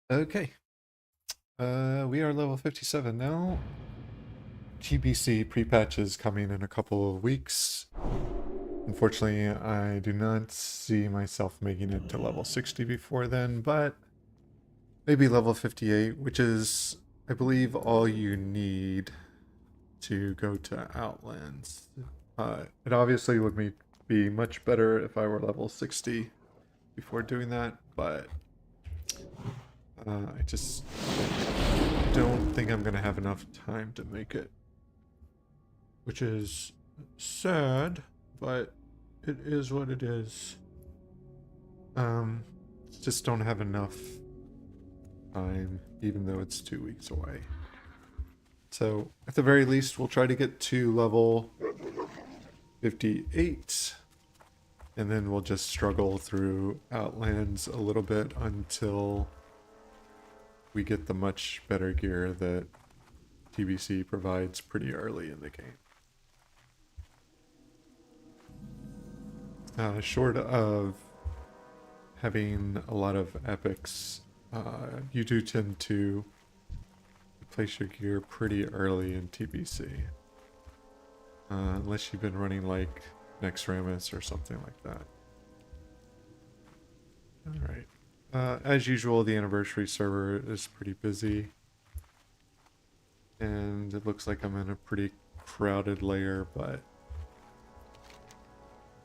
Okay. We are level 57 now. TBC pre-patch is coming in a couple of weeks. Unfortunately, I do not see myself making it to level 60 before then, but maybe level 58, which is, I believe, all you need to go to Outlands. It obviously would be much better if I were level 60 before doing that, but I just don't think I'm going to have enough time to make it. Which is sad, but it is what it is. Um, just don't have enough time, even though it's 2 weeks away. So, at the very least, we'll try to get to level 58, and then we'll just struggle through Outlands a little bit until we get the much better gear that TBC provides pretty early in the game. Short of having a lot of epics, you do tend to place your gear pretty early in TBC. Unless you've been running like Nexramus or something like that. Alright. As usual, the anniversary server is pretty busy. And it looks like I'm in a pretty crowded layer, but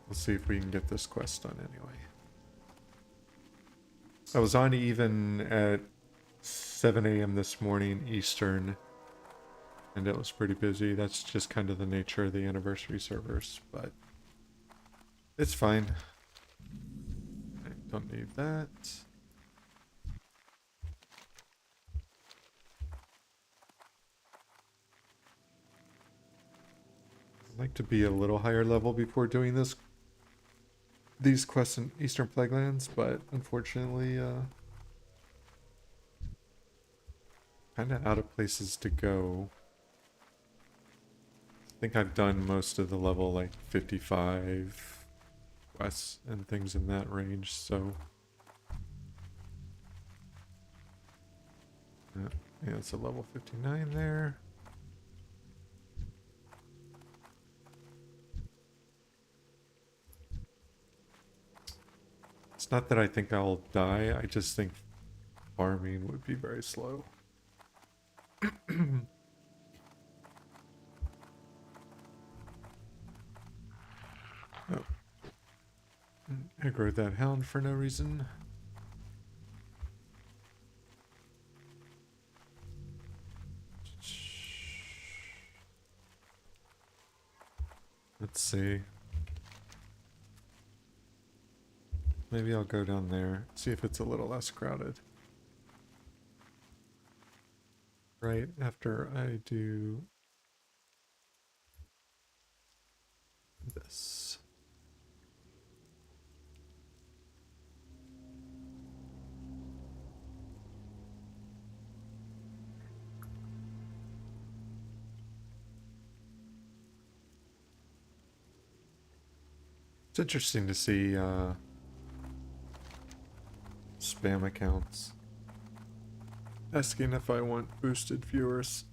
we'll see if we can get this quest done anyway. I was on even at 7 a.m. this morning Eastern, and it was pretty busy. That's just kind of the nature of the anniversary servers, but it's fine. I don't need that. I'd like to be a little higher level before doing these quests in Eastern Plaguelands, but unfortunately, kind of out of places to go. I think I've done most of the level like 55 quests and things in that range, so yeah, it's a level 59 there. It's not that I think I'll die, I just think farming would be very slow. Oh. Aggroed that hound for no reason. Let's see. Maybe I'll go down there, see if it's a little less crowded. Right after I do this. It's interesting to see spam accounts asking if I want boosted viewers.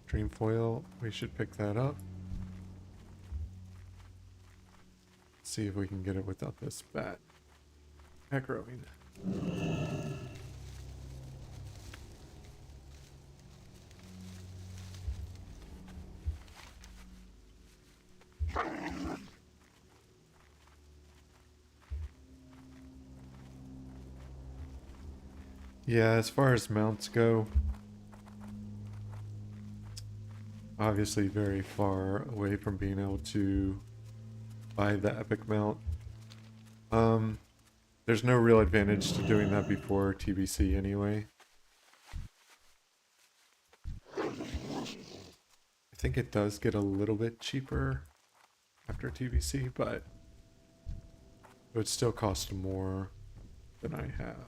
Dreamfoil, we should pick that up. See if we can get it without this bat aggroing. Yeah, as far as mounts go, obviously very far away from being able to buy the epic mount. There's no real advantage to doing that before TBC anyway. I think it does get a little bit cheaper after TBC, but it would still cost more than I have.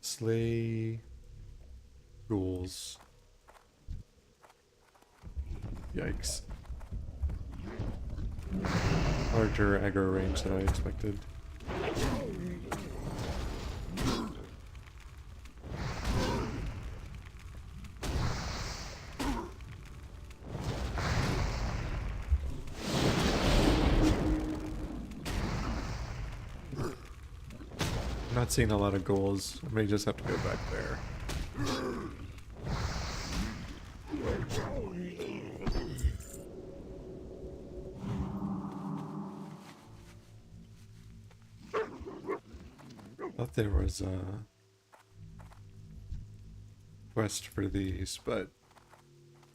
Slay ghouls. Yikes. Larger aggro range than I expected. I'm not seeing a lot of goals. I may just have to go back there. Thought there was a quest for these, but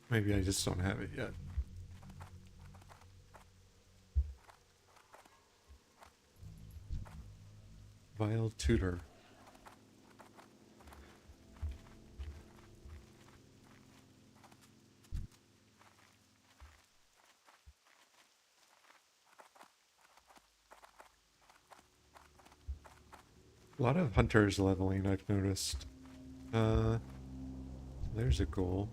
maybe I just don't have it yet. Vile Tutor. A lot of hunters leveling, I've noticed. There's a goal.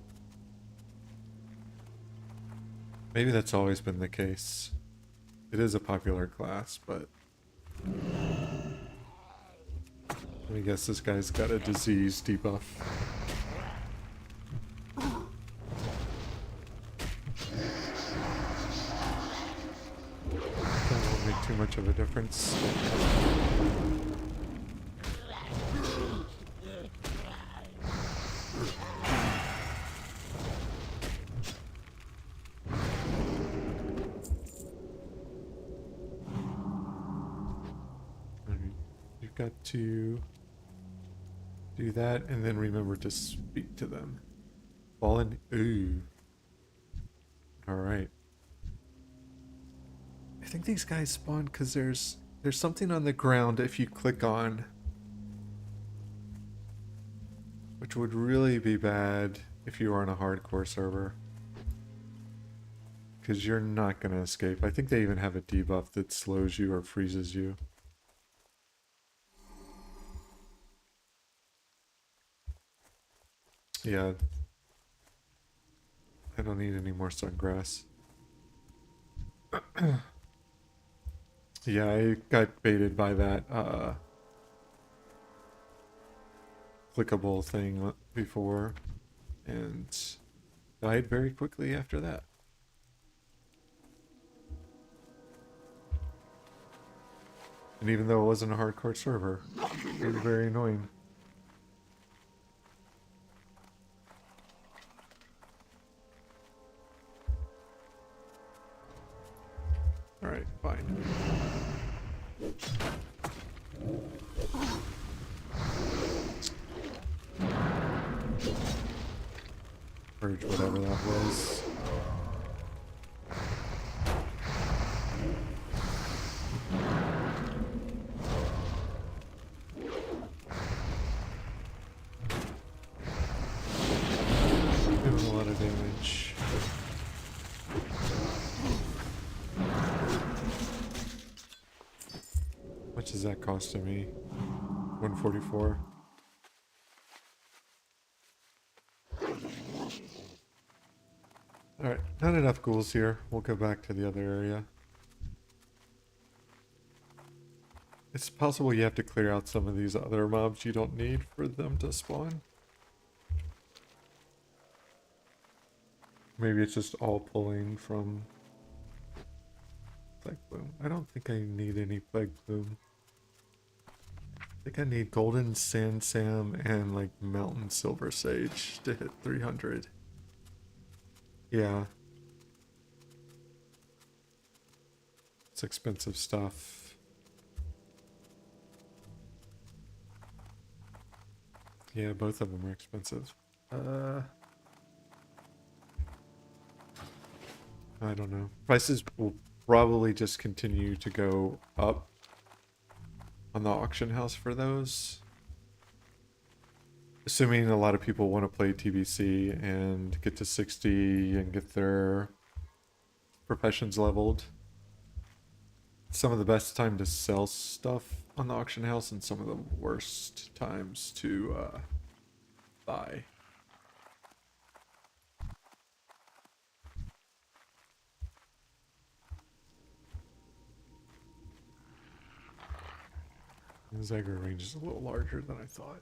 Maybe that's always been the case. It is a popular class, but I guess this guy's got a disease debuff. That won't make too much of a difference. You've got to do that and then remember to speak to them. Fallen. Ooh. Alright. I think these guys spawn because there's something on the ground if you click on, which would really be bad if you are on a hardcore server, because you're not going to escape. I think they even have a debuff that slows you or freezes you. Yeah. I don't need any more sungrass. Yeah, I got baited by that clickable thing before and died very quickly after that. And even though it wasn't a hardcore server, it was very annoying. Alright, fine. Purge whatever that was. Doing a lot of damage. How much is that costing me? 144. Alright, not enough ghouls here. We'll go back to the other area. It's possible you have to clear out some of these other mobs you don't need for them to spawn. Maybe it's just all pulling from Plague Bloom. I don't think I need any Plague Bloom. I think I need Golden Sand Sam and like Mountain Silver Sage to hit 300. Yeah. It's expensive stuff. Yeah, both of them are expensive. I don't know. Prices will probably just continue to go up on the auction house for those. Assuming a lot of people want to play TBC and get to 60 and get their professions leveled. Some of the best time to sell stuff on the auction house and some of the worst times to buy. His aggro range is a little larger than I thought.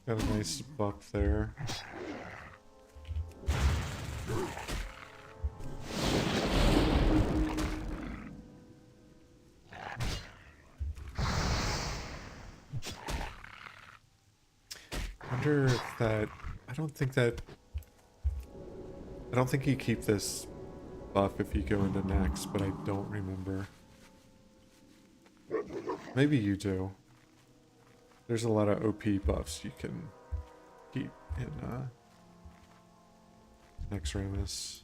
Got a nice buff there. Wonder if that... I don't think you keep this buff if you go into next, but I don't remember. Maybe you do. There's a lot of OP buffs you can keep in next Ramus.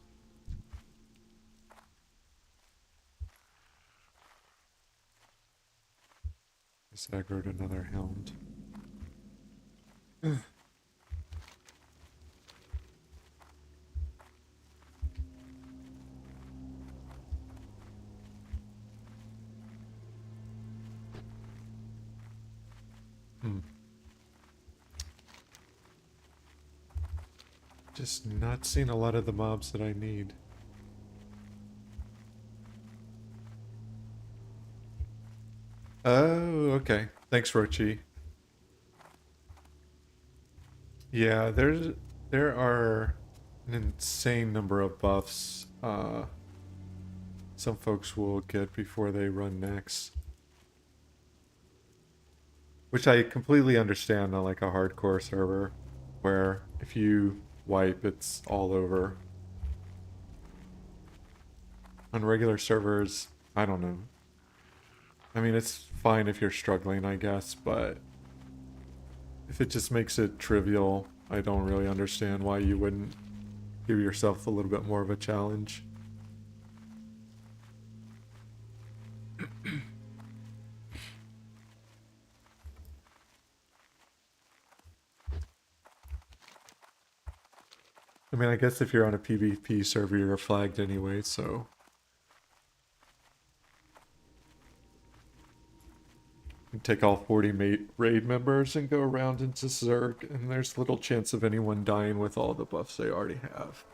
Just aggroed another hound. Just not seeing a lot of the mobs that I need. Oh, okay. Thanks, Rochi. Yeah, there are an insane number of buffs some folks will get before they run next. Which I completely understand on like a hardcore server, where if you wipe, it's all over. On regular servers, I don't know. I mean, it's fine if you're struggling, I guess, but if it just makes it trivial, I don't really understand why you wouldn't give yourself a little bit more of a challenge. I mean, I guess if you're on a PvP server, you're flagged anyway, so... You take all 40 raid members and go around into Zerg, and there's little chance of anyone dying with all the buffs they already have.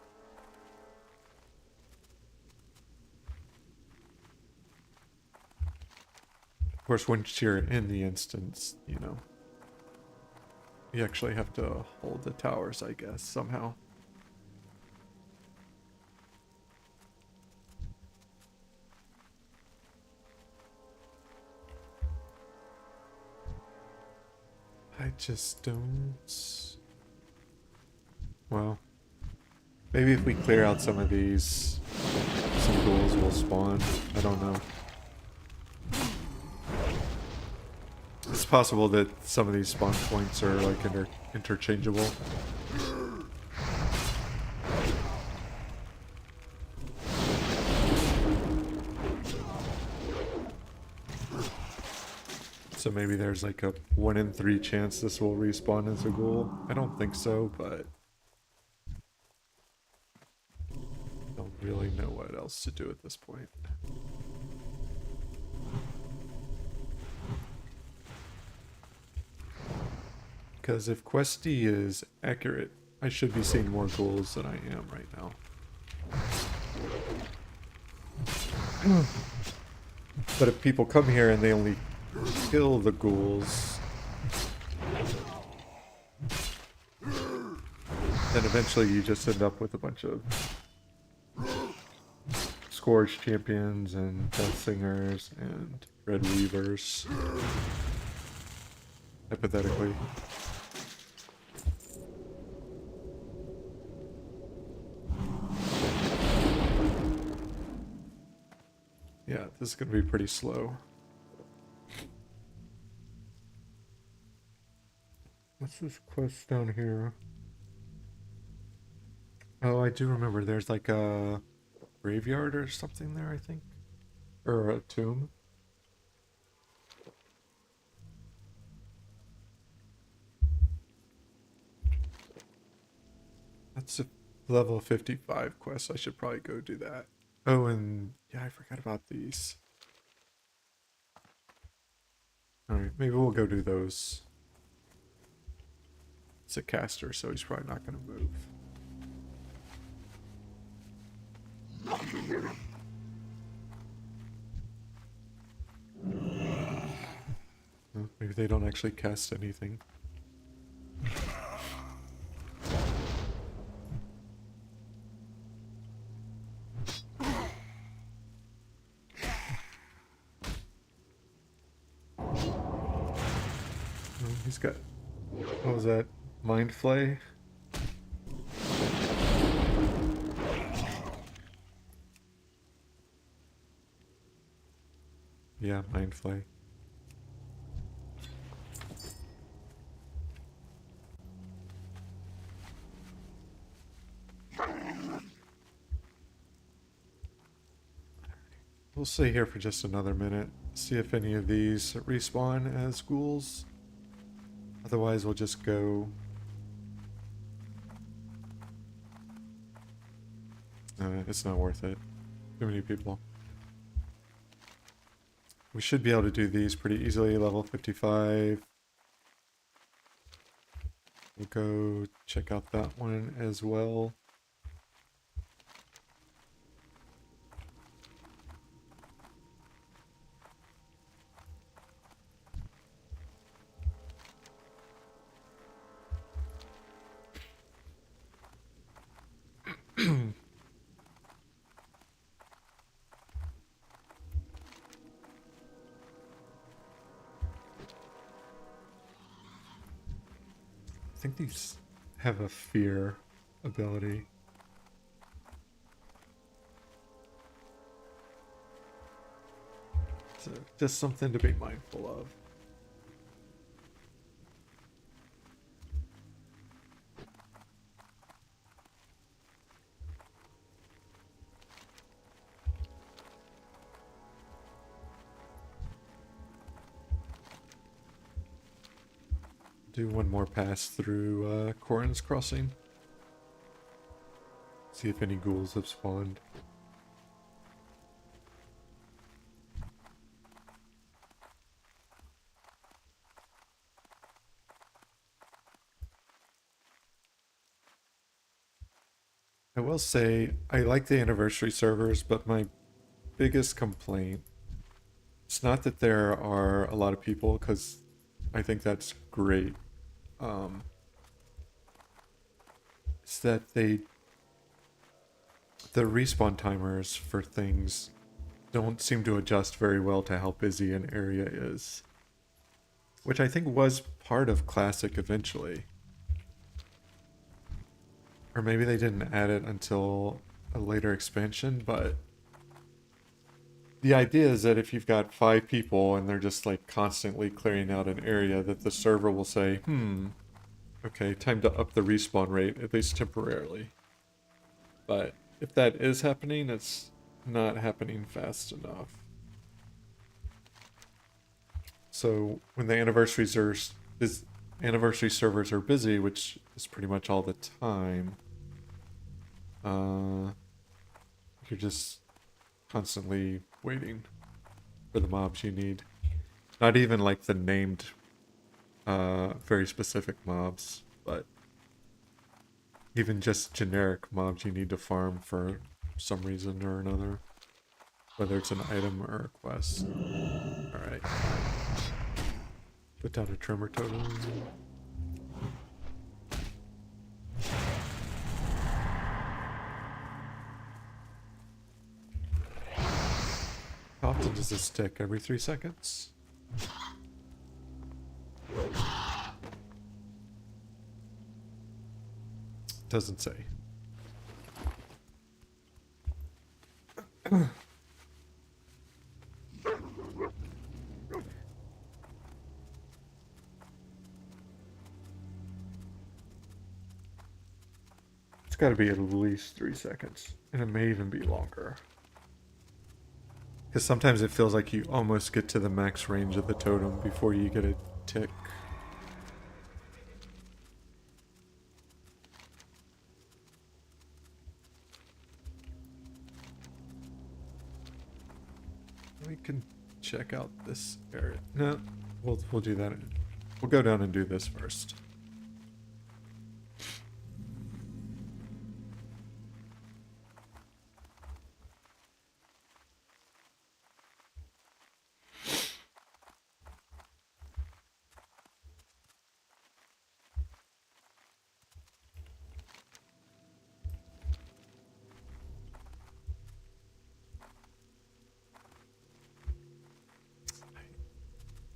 Of course, once you're in the instance, you know, you actually have to hold the towers, I guess, somehow. I just don't... Well, maybe if we clear out some of these, some ghouls will spawn. I don't know. It's possible that some of these spawn points are like interchangeable. So maybe there's like a 1 in 3 chance this will respawn as a ghoul. I don't think so, but don't really know what else to do at this point. Because if Questy is accurate, I should be seeing more ghouls than I am right now. But if people come here and they only kill the ghouls, then eventually you just end up with a bunch of Scourge champions and Death Singers and Red Weavers, hypothetically. Yeah, this is going to be pretty slow. What's this quest down here? Oh, I do remember there's like a graveyard or something there, I think. Or a tomb. That's a level 55 quest. I should probably go do that. Oh, and yeah, I forgot about these. Alright, maybe we'll go do those. It's a caster, so he's probably not going to move. Well, maybe they don't actually cast anything. Oh, he's got... What was that? Mind Flay? Yeah, Mind Flay. We'll stay here for just another minute. See if any of these respawn as ghouls. Otherwise, we'll just go... it's not worth it. Too many people. We should be able to do these pretty easily. Level 55. We'll go check out that one as well. I think these have a fear ability. So just something to be mindful of. Do one more pass through Corin's Crossing. See if any ghouls have spawned. I will say, I like the anniversary servers, but my biggest complaint, it's not that there are a lot of people, because I think that's great. It's that the respawn timers for things don't seem to adjust very well to how busy an area is. Which I think was part of Classic eventually. Or maybe they didn't add it until a later expansion, but the idea is that if you've got 5 people and they're just like constantly clearing out an area, that the server will say, okay, time to up the respawn rate, at least temporarily. But if that is happening, it's not happening fast enough. So when the anniversary servers are busy, which is pretty much all the time, you're just constantly waiting for the mobs you need. Not even like the named, very specific mobs, but even just generic mobs you need to farm for some reason or another. Whether it's an item or a quest. Alright. Put down a tremor totem. How often does this tick? Every 3 seconds? Doesn't say. It's got to be at least 3 seconds, and it may even be longer. Because sometimes it feels like you almost get to the max range of the totem before you get a tick. We can check out this area. No, we'll do that. We'll go down and do this first.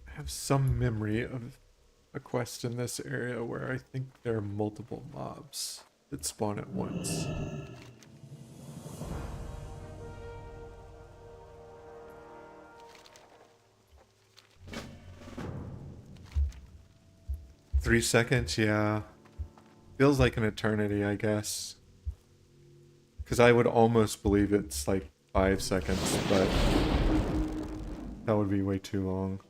I have some memory of a quest in this area where I think there are multiple mobs that spawn at once. $3 yeah. Feels like an eternity, I guess. Because I would almost believe it's like 5 seconds, but that would be way too long.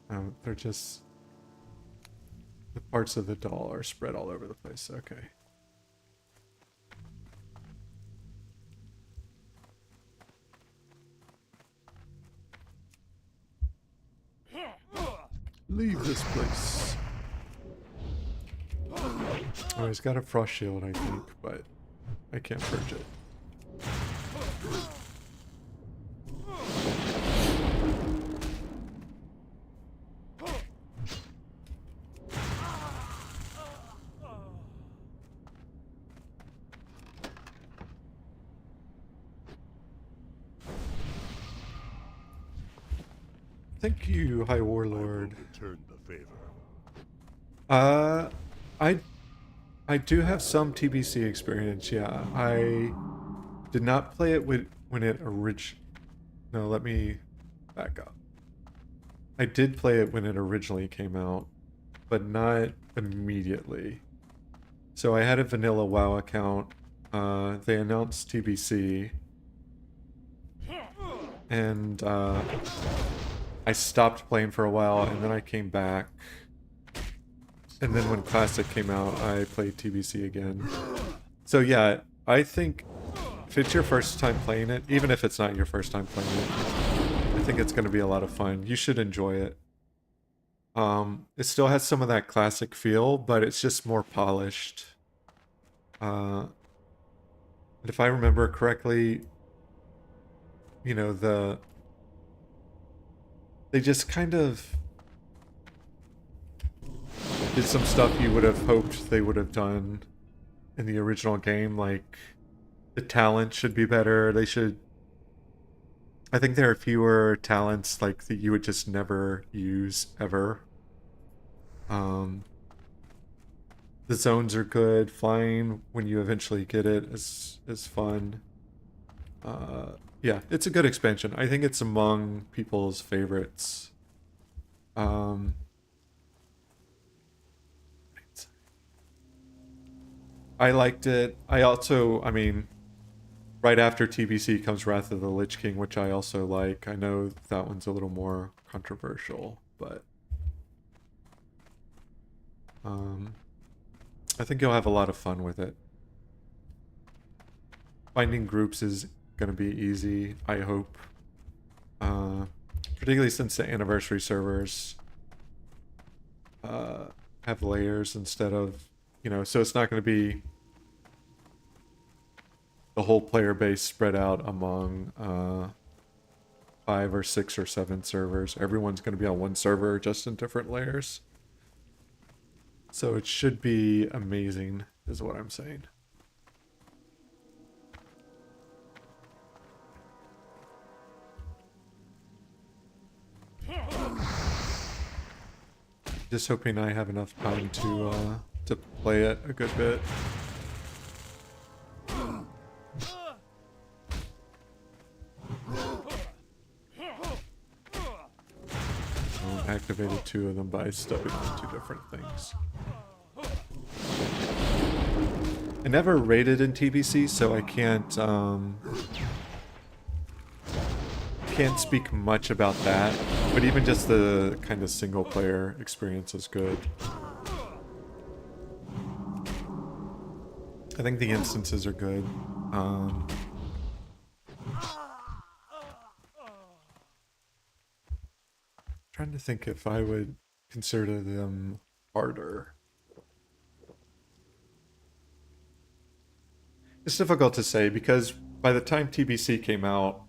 Oh, they're just... the parts of the doll are spread all over the place. Okay. Leave this place. Oh, he's got a frost shield, I think, but I can't purge it. Thank you, High Warlord. Return the favor. I do have some TBC experience, yeah. I did not play it when it No, let me back up. I did play it when it originally came out, but not immediately. So I had a vanilla WoW account. They announced TBC. And I stopped playing for a while, and then I came back. And then when Classic came out, I played TBC again. So yeah, I think if it's your first time playing it, even if it's not your first time playing it, I think it's going to be a lot of fun. You should enjoy it. It still has some of that Classic feel, but it's just more polished. And if I remember correctly, you know, they just kind of did some stuff you would have hoped they would have done in the original game. Like, the talent should be better. I think there are fewer talents like that you would just never use ever. The zones are good. Flying when you eventually get it is fun. Yeah, it's a good expansion. I think it's among people's favorites. I liked it. I mean, right after TBC comes Wrath of the Lich King, which I also like. I know that one's a little more controversial, but I think you'll have a lot of fun with it. Finding groups is going to be easy, I hope. Particularly since the anniversary servers have layers instead of, you know, so it's not going to be the whole player base spread out among 5 or 6 or 7 servers. Everyone's going to be on one server, just in different layers. So it should be amazing, is what I'm saying. Just hoping I have enough time to play it a good bit. I activated 2 of them by stepping on 2 different things. I never raided in TBC, so I can't speak much about that, but even just the kind of single player experience is good. I think the instances are good. Trying to think if I would consider them harder. It's difficult to say because by the time TBC came out,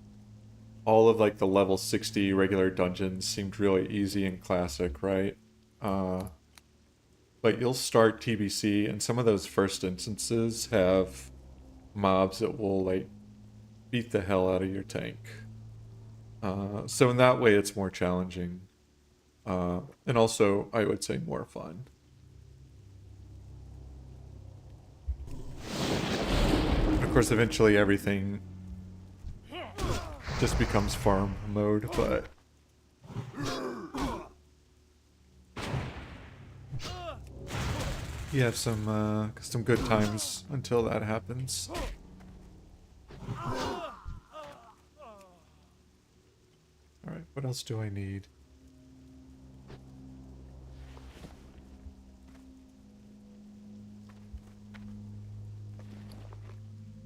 all of like the level 60 regular dungeons seemed really easy and classic, right? But you'll start TBC and some of those first instances have mobs that will like beat the hell out of your tank. So in that way it's more challenging. And also I would say more fun. Of course eventually everything just becomes farm mode, but you have some good times until that happens. Alright, what else do I need?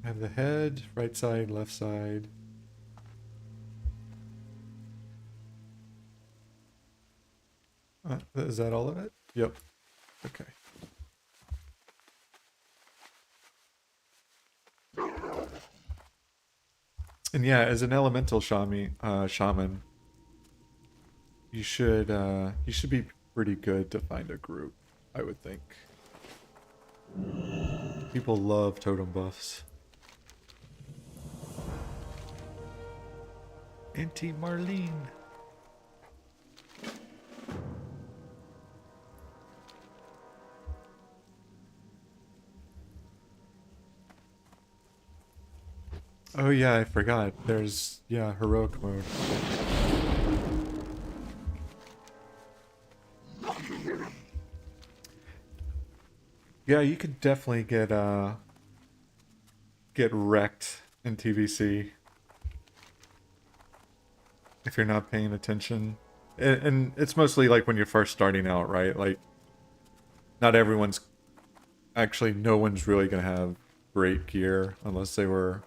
I have the head, right side, left side. Is that all of it? Yep. Okay. And yeah, as an elemental shaman, you should be pretty good to find a group, I would think. People love totem buffs. Auntie Marlene. Oh yeah, I forgot. There's, yeah, heroic mode. Yeah, you could definitely get wrecked in TVC if you're not paying attention. And it's mostly like when you're first starting out, right? Like, not everyone's... Actually, no one's really gonna have great gear unless they were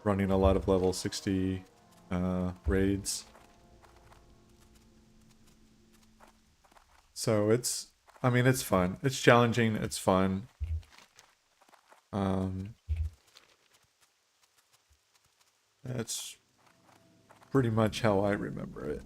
running a lot of level 60 raids. So it's... I mean, it's fun. It's challenging, it's fun. That's pretty much how I remember it.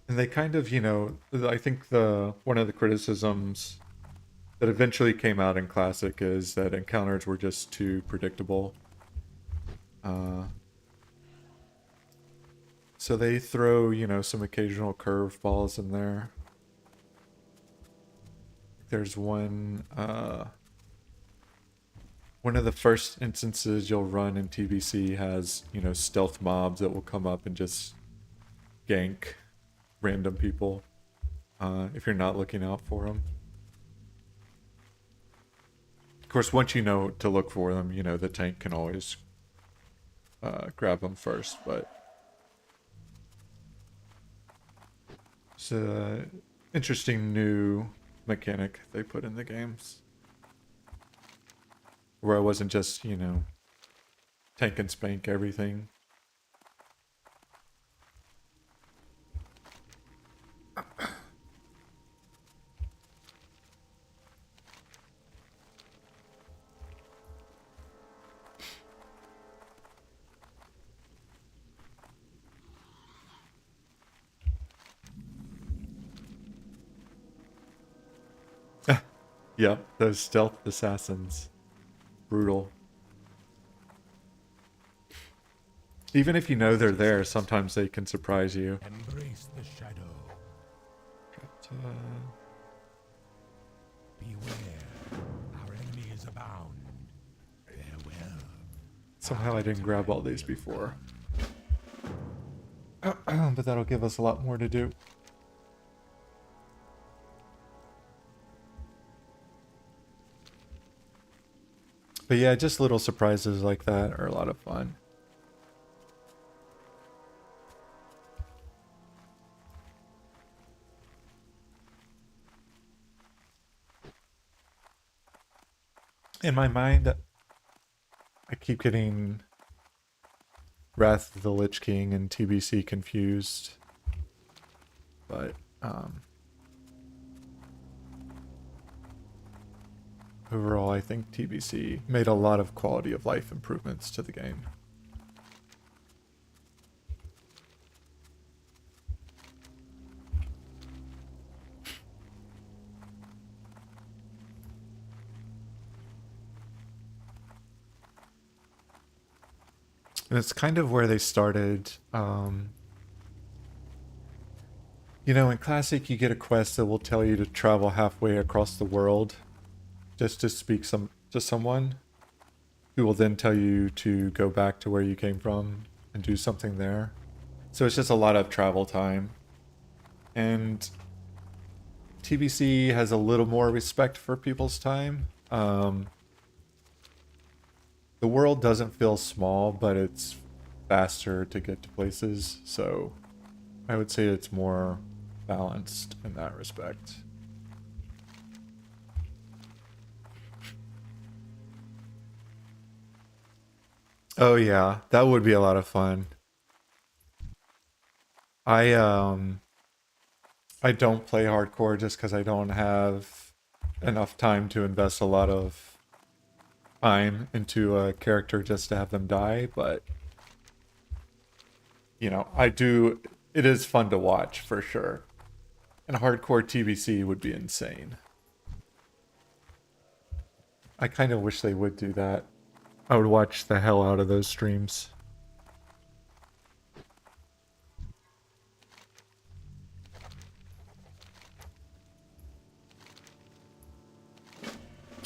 And they kind of, you know, I think one of the criticisms that eventually came out in Classic is that encounters were just too predictable. So they throw, you know, some occasional curveballs in there. There's one of the first instances you'll run in TBC has, you know, stealth mobs that will come up and just gank random people if you're not looking out for them. Of course, once you know to look for them, you know, the tank can always grab them first, but it's an interesting new mechanic they put in the games. Where I wasn't just, you know, tank and spank everything. Yep, those stealth assassins. Brutal. Even if you know they're there, sometimes they can surprise you. Embrace the shadow. Beware, our enemies abound. Farewell. Somehow I didn't grab all these before. But that'll give us a lot more to do. But yeah, just little surprises like that are a lot of fun. In my mind, I keep getting Wrath of the Lich King and TBC confused. But overall, I think TBC made a lot of quality of life improvements to the game. And it's kind of where they started. You know, in Classic, you get a quest that will tell you to travel halfway across the world just to speak to someone who will then tell you to go back to where you came from and do something there. So it's just a lot of travel time. And TBC has a little more respect for people's time. The world doesn't feel small, but it's faster to get to places, so I would say it's more balanced in that respect. Oh yeah, that would be a lot of fun. I I don't play hardcore just because I don't have enough time to invest a lot of time into a character just to have them die, but you know, I do. It is fun to watch for sure. And hardcore TBC would be insane. I kind of wish they would do that. I would watch the hell out of those streams.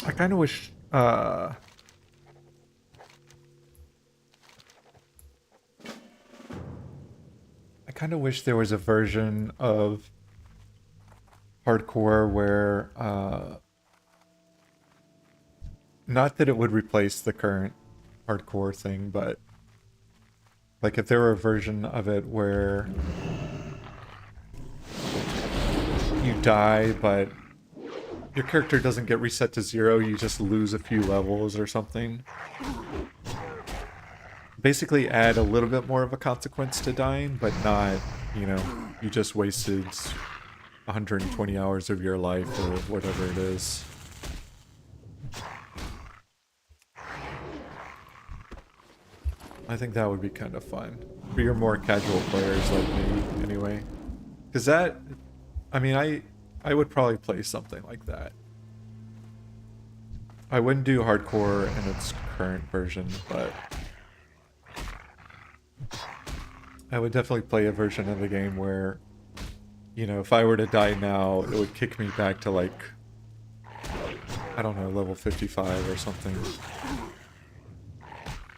I kind of wish I kind of wish there was a version of hardcore where not that it would replace the current hardcore thing, but like if there were a version of it where you die but your character doesn't get reset to 0, you just lose a few levels or something. Basically add a little bit more of a consequence to dying, but not, you know, you just wasted 120 hours of your life or whatever it is. I think that would be kind of fun. For your more casual players like me, anyway. Because that, I mean, I would probably play something like that. I wouldn't do hardcore in its current version, but I would definitely play a version of the game where, you know, if I were to die now, it would kick me back to like, I don't know, level 55 or something.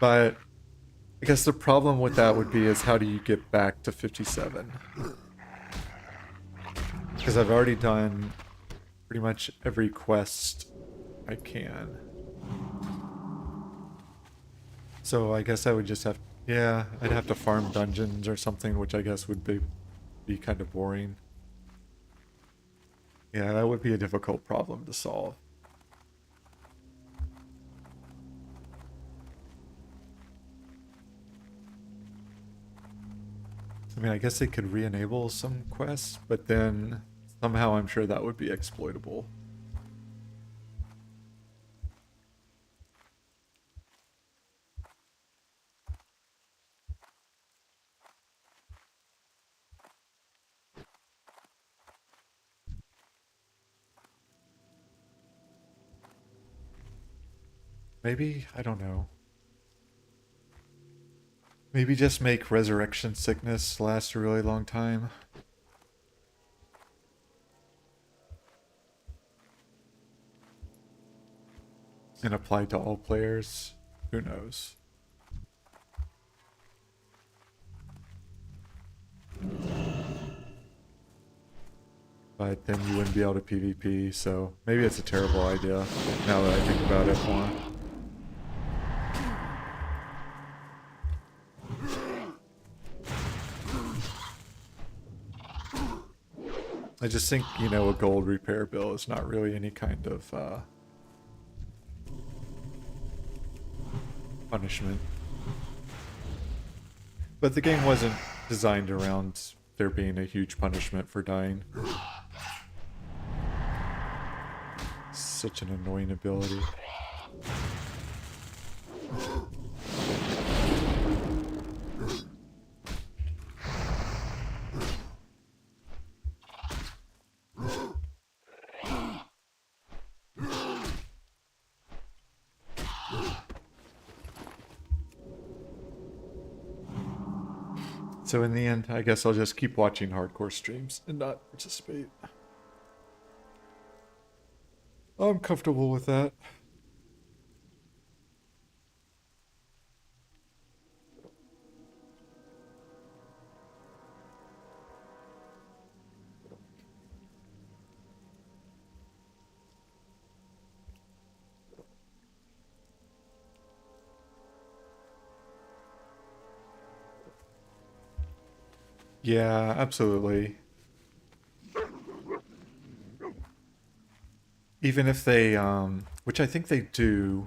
But I guess the problem with that would be is how do you get back to 57? Because I've already done pretty much every quest I can. So I guess I would just have, yeah, I'd have to farm dungeons or something, which I guess would be kind of boring. Yeah, that would be a difficult problem to solve. I mean, I guess they could re-enable some quests, but then somehow I'm sure that would be exploitable. Maybe, I don't know. Maybe just make resurrection sickness last a really long time. And apply to all players. Who knows? But then you wouldn't be able to PvP, so maybe it's a terrible idea now that I think about it more. I just think, you know, a gold repair bill is not really any kind of punishment. But the game wasn't designed around there being a huge punishment for dying. Such an annoying ability. So in the end, I guess I'll just keep watching hardcore streams and not participate. I'm comfortable with that. Yeah, absolutely. Even if they, which I think they do,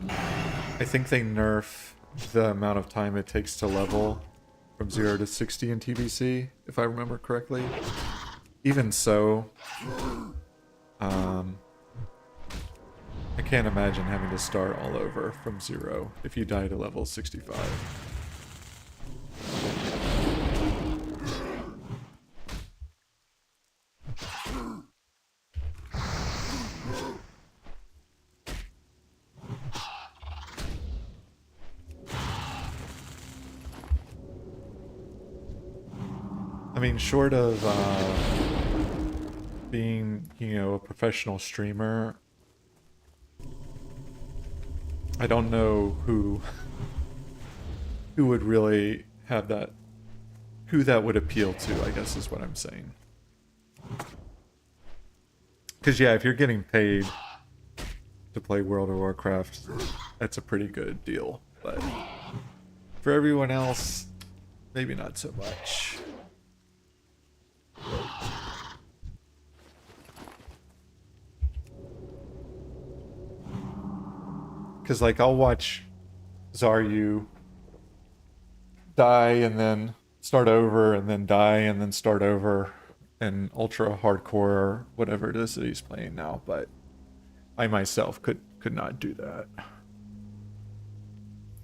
I think they nerf the amount of time it takes to level from 0 to 60 in TBC, if I remember correctly. Even so, I can't imagine having to start all over from 0 if you die to level 65. I mean, short of being, you know, a professional streamer, I don't know who would really have that, who that would appeal to, I guess is what I'm saying. Because yeah, if you're getting paid to play World of Warcraft, that's a pretty good deal. But for everyone else, maybe not so much. Because, like, I'll watch Zaryu die and then start over and then die and then start over in ultra hardcore or whatever it is that he's playing now, but I myself could not do that.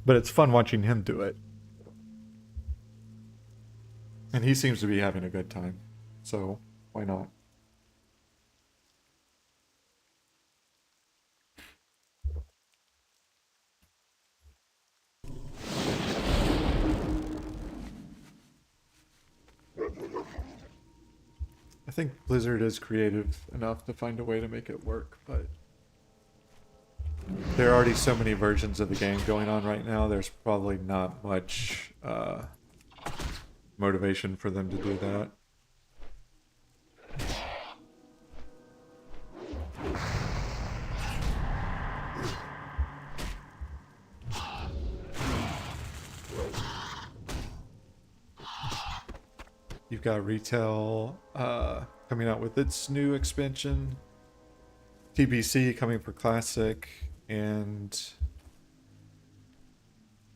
But it's fun watching him do it. And he seems to be having a good time. So, why not? I think Blizzard is creative enough to find a way to make it work, but there are already so many versions of the game going on right now, there's probably not much motivation for them to do that. You've got retail coming out with its new expansion, TBC coming for Classic, and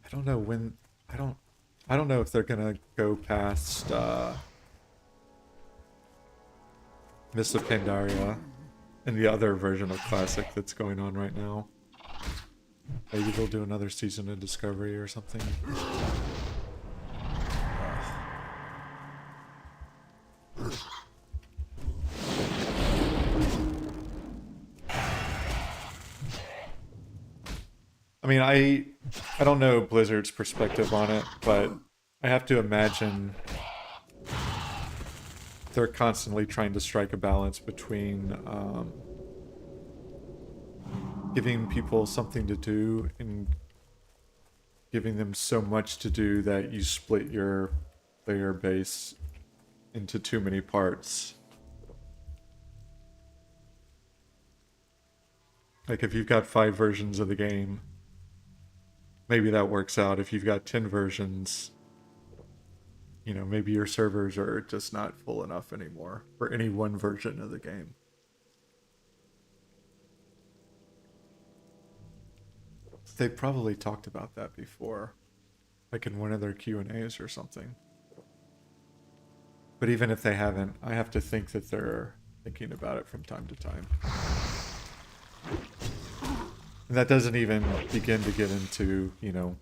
I don't know when. I don't know if they're gonna go past Mists of Pandaria and the other version of Classic that's going on right now. Maybe they'll do another season of Discovery or something. I mean, I don't know Blizzard's perspective on it, but I have to imagine they're constantly trying to strike a balance between giving people something to do and giving them so much to do that you split your player base into too many parts. Like if you've got 5 versions of the game, maybe that works out. If you've got 10 versions, you know, maybe your servers are just not full enough anymore for any one version of the game. They probably talked about that before, like in one of their Q&As or something. But even if they haven't, I have to think that they're thinking about it from time to time. And that doesn't even begin to get into, you know,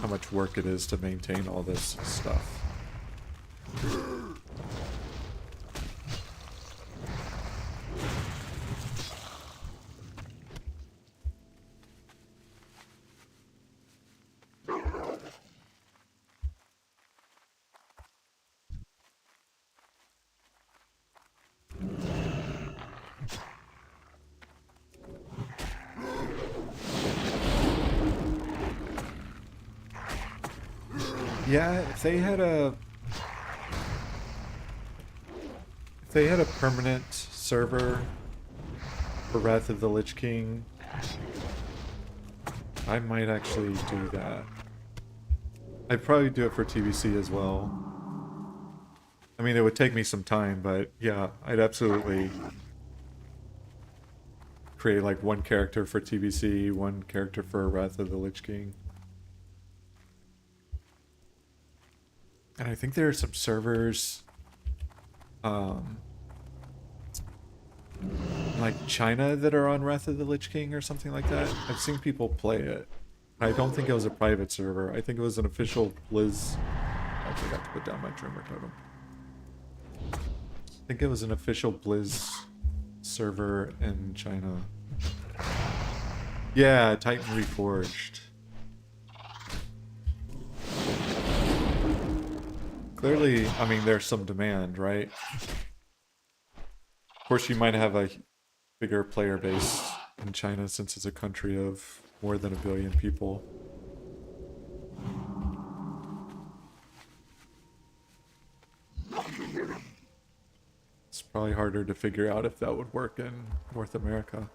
how much work it is to maintain all this stuff. Yeah, if they had a permanent server for Wrath of the Lich King, I might actually do that. I'd probably do it for TBC as well. I mean, it would take me some time, but yeah, I'd absolutely create like one character for TBC, one character for Wrath of the Lich King. And I think there are some servers, like China that are on Wrath of the Lich King or something like that. I've seen people play it. I don't think it was a private server. I think it was an official Blizz. I forgot to put down my trimmer totem. I think it was an official Blizz server in China. Yeah, Titan Reforged. Clearly, I mean, there's some demand, right? Of course, you might have a bigger player base in China since it's a country of more than 1 billion people. It's probably harder to figure out if that would work in North America.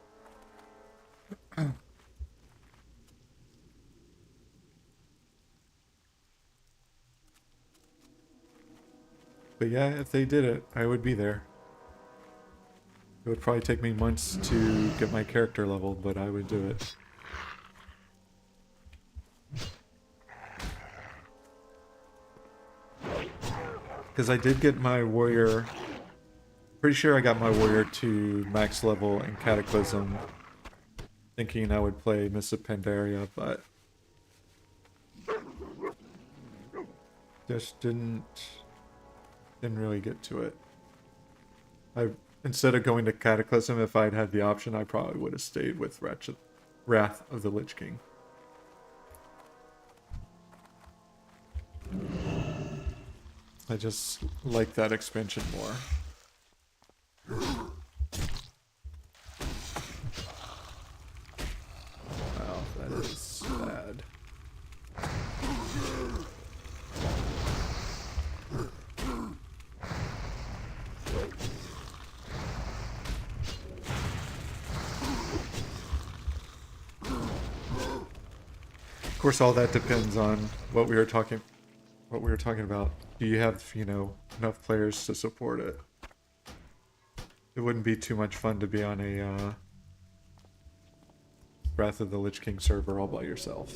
But yeah, if they did it, I would be there. It would probably take me months to get my character leveled, but I would do it. Because I did get my warrior... Pretty sure I got my warrior to max level in Cataclysm, thinking I would play Miss of Pandaria, but... just didn't really get to it. Instead of going to Cataclysm, if I'd had the option, I probably would have stayed with Wrath of the Lich King. I just like that expansion more. Wow, that is bad. Of course, all that depends on what we were talking about. Do you have, you know, enough players to support it? It wouldn't be too much fun to be on a Wrath of the Lich King server all by yourself.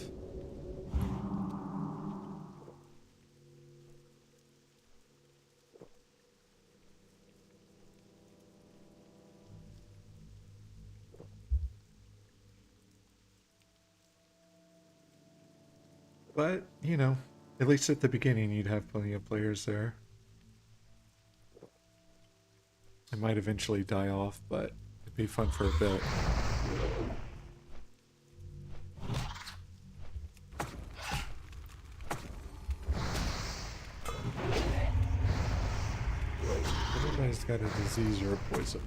But, you know, at least at the beginning you'd have plenty of players there. It might eventually die off, but it'd be fun for a bit. Everybody's got a disease or a poison.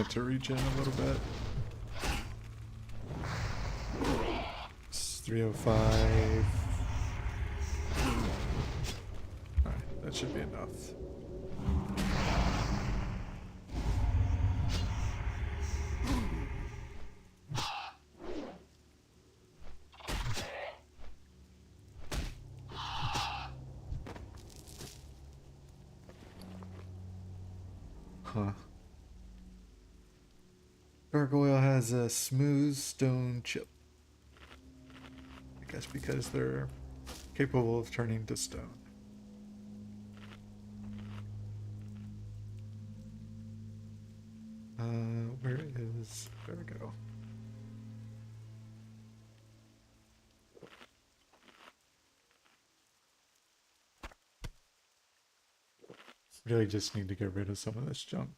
it to regen a little bit. It's 305. Alright, that should be enough. Huh. Gargoyle has a smooth stone chip. I guess because they're capable of turning to stone. Where is... There we go. Really just need to get rid of some of this junk.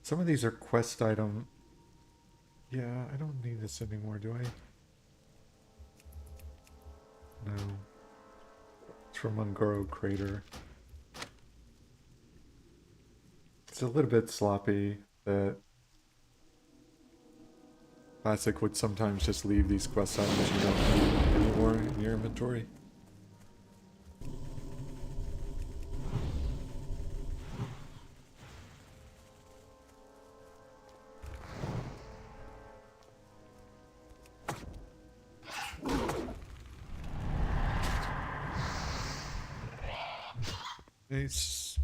Some of these are quest item. Yeah, I don't need this anymore, do I? No. It's from Ungoro Crater. It's a little bit sloppy that Classic would sometimes just leave these quest items you don't need anymore in your inventory. He's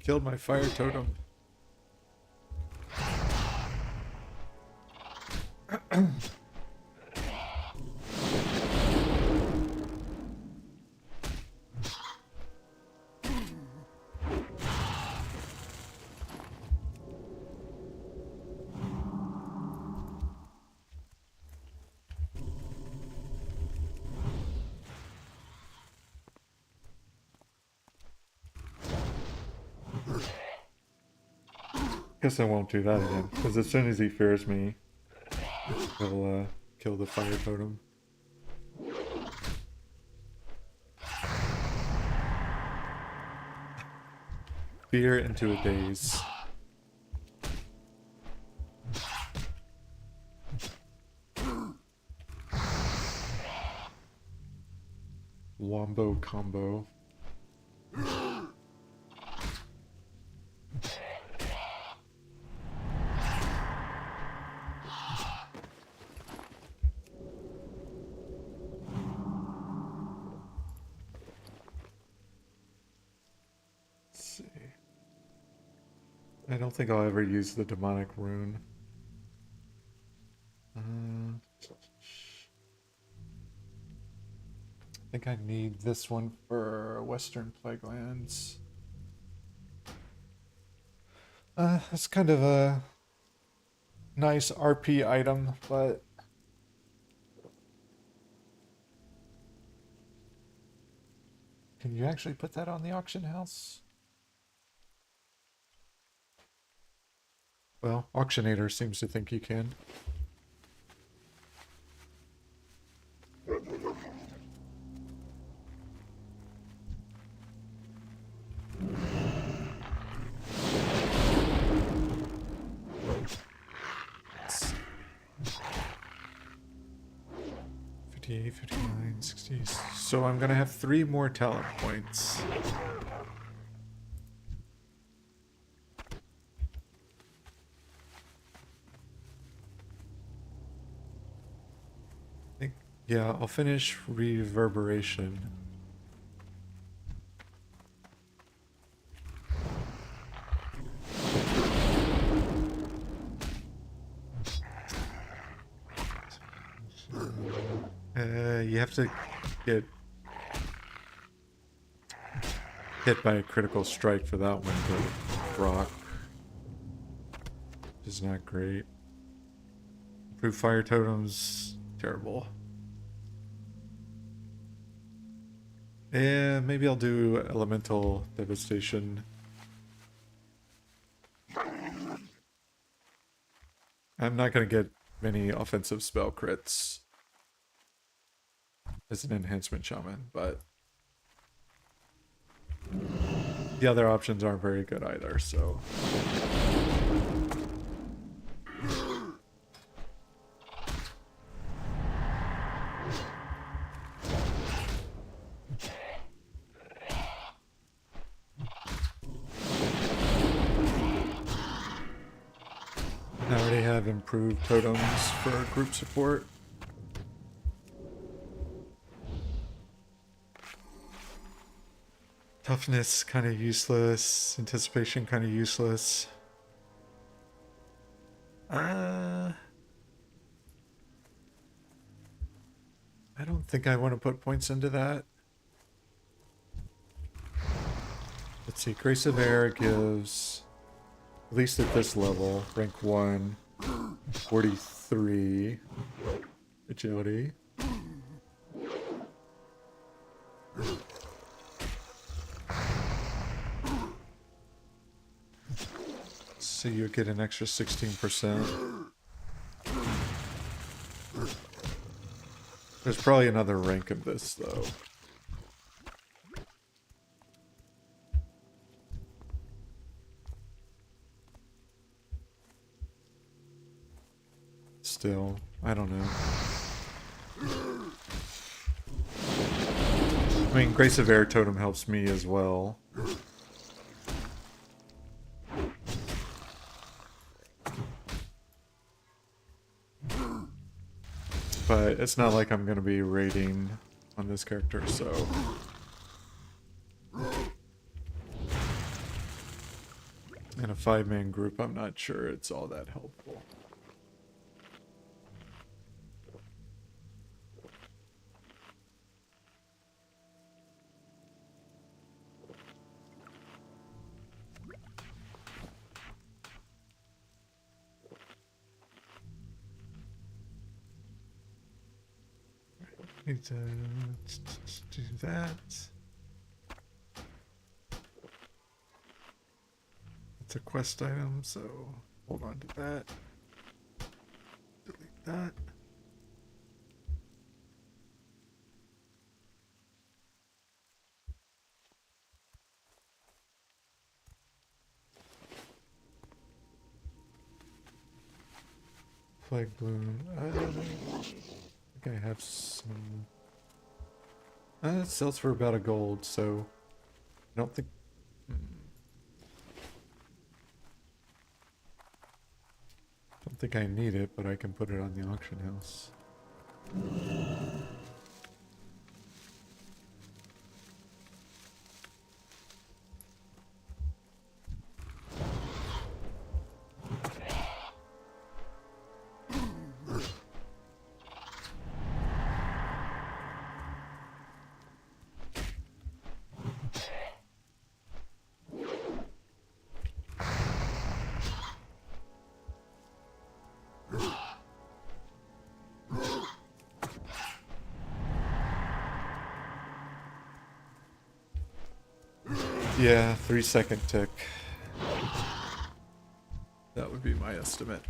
killed my fire totem. Guess I won't do that again, because as soon as he fears me, he'll kill the fire totem. Fear into a daze. Wombo combo. I don't think I'll ever use the demonic rune. I think I need this one for Western Plaguelands. It's kind of a nice RP item, but can you actually put that on the auction house? Well, Auctionator seems to think you can. $58, $59, $60. So I'm gonna have 3 more talent points. Yeah, I'll finish Reverberation. You have to get hit by a critical strike for that one to rock, which is not great. Improve fire totems, terrible. Yeah, maybe I'll do Elemental Devastation. I'm not going to get many offensive spell crits as an enhancement shaman, but the other options aren't very good either, so. I already have improved totems for group support. Toughness kind of useless. Anticipation kind of useless. I don't think I want to put points into that. Let's see. Grace of Air gives, at least at this level, rank 1, 43 agility. So you get an extra 16%. There's probably another rank of this, though. Still, I don't know. I mean, Grace of Air Totem helps me as well. But it's not like I'm going to be raiding on this character, so... In a 5-man group, I'm not sure it's all that helpful. Need to do that. It's a quest item, so hold on to that. Delete that. Flag balloon. I think I have some. It sells for about $1, so I don't think. Don't think I need it, but I can put it on the auction house. Yeah, 3-second tick. That would be my estimate.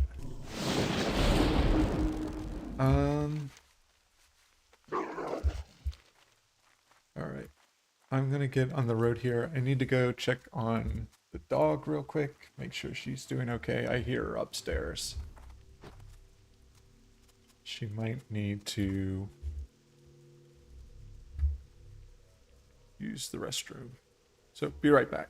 Alright. I'm gonna get on the road here. I need to go check on the dog real quick. Make sure she's doing okay. I hear her upstairs. She might need to use the restroom. So, be right back.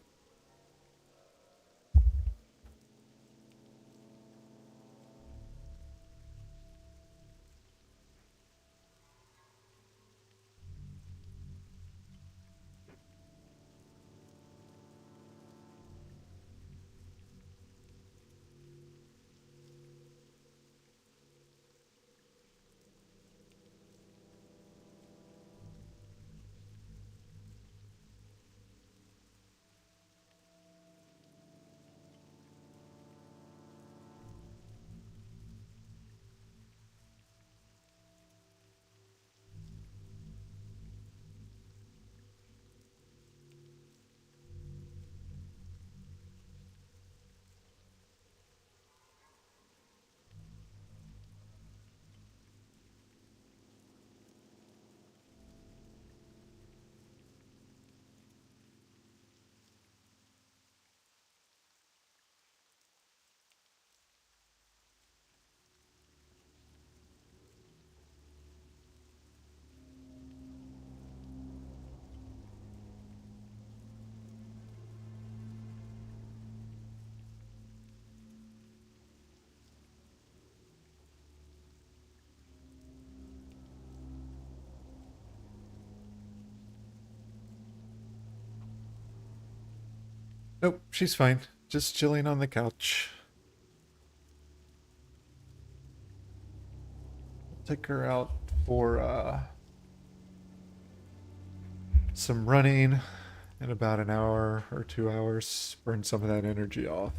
Nope, she's fine. Just chilling on the couch. Take her out for some running in about an hour or 2 hours. Burn some of that energy off.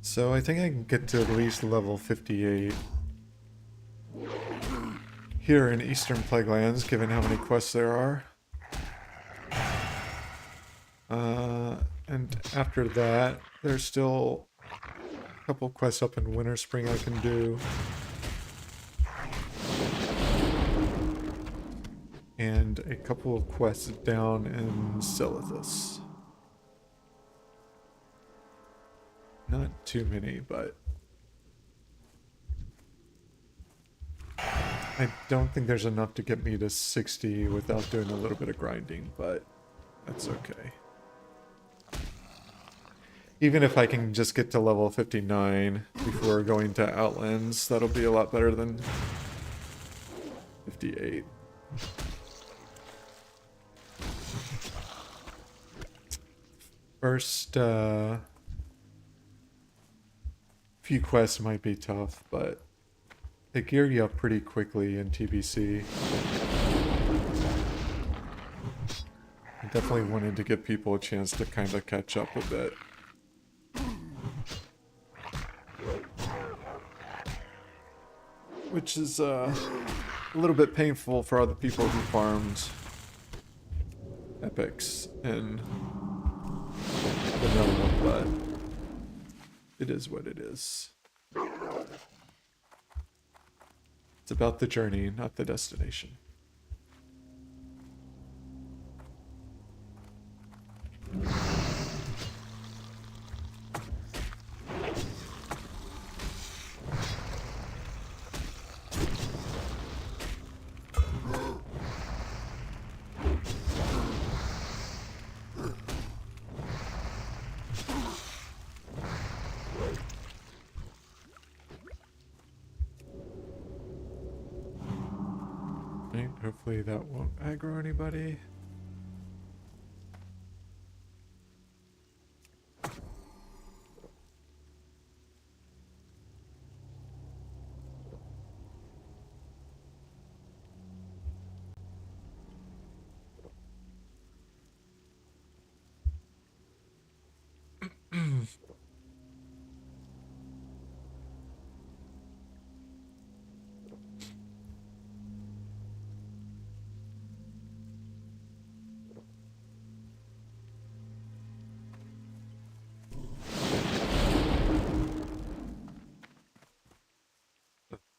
So I think I can get to at least level 58 here in Eastern Plaguelands, given how many quests there are. And after that, there's still a couple quests up in Winter Spring I can do. And a couple of quests down in Silithus. Not too many, but I don't think there's enough to get me to 60 without doing a little bit of grinding, but that's okay. Even if I can just get to level 59 before going to Outlands, that'll be a lot better than 58. First, few quests might be tough, but they gear you up pretty quickly in TBC. I definitely wanted to give people a chance to kind of catch up a bit. Which is a little bit painful for other people who farmed epics in vanilla, but it is what it is. It's about the journey, not the destination. Right, hopefully that won't aggro anybody.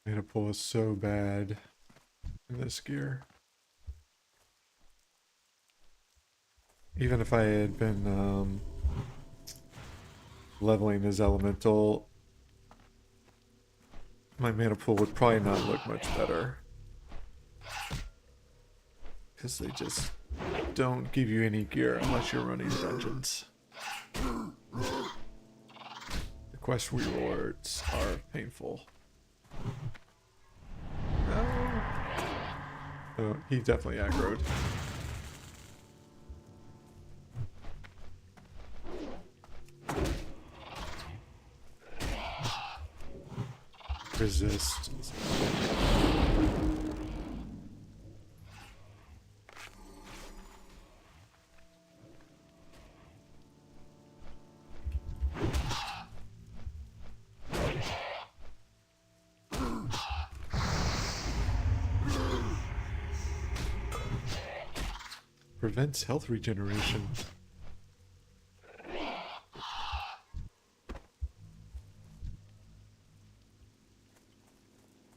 Mana pull is so bad in this gear. Even if I had been leveling his elemental, my mana pool would probably not look much better. Because they just don't give you any gear unless you're running dungeons. The quest rewards are painful. No. Oh, he definitely aggroed. Resist. Prevents health regeneration.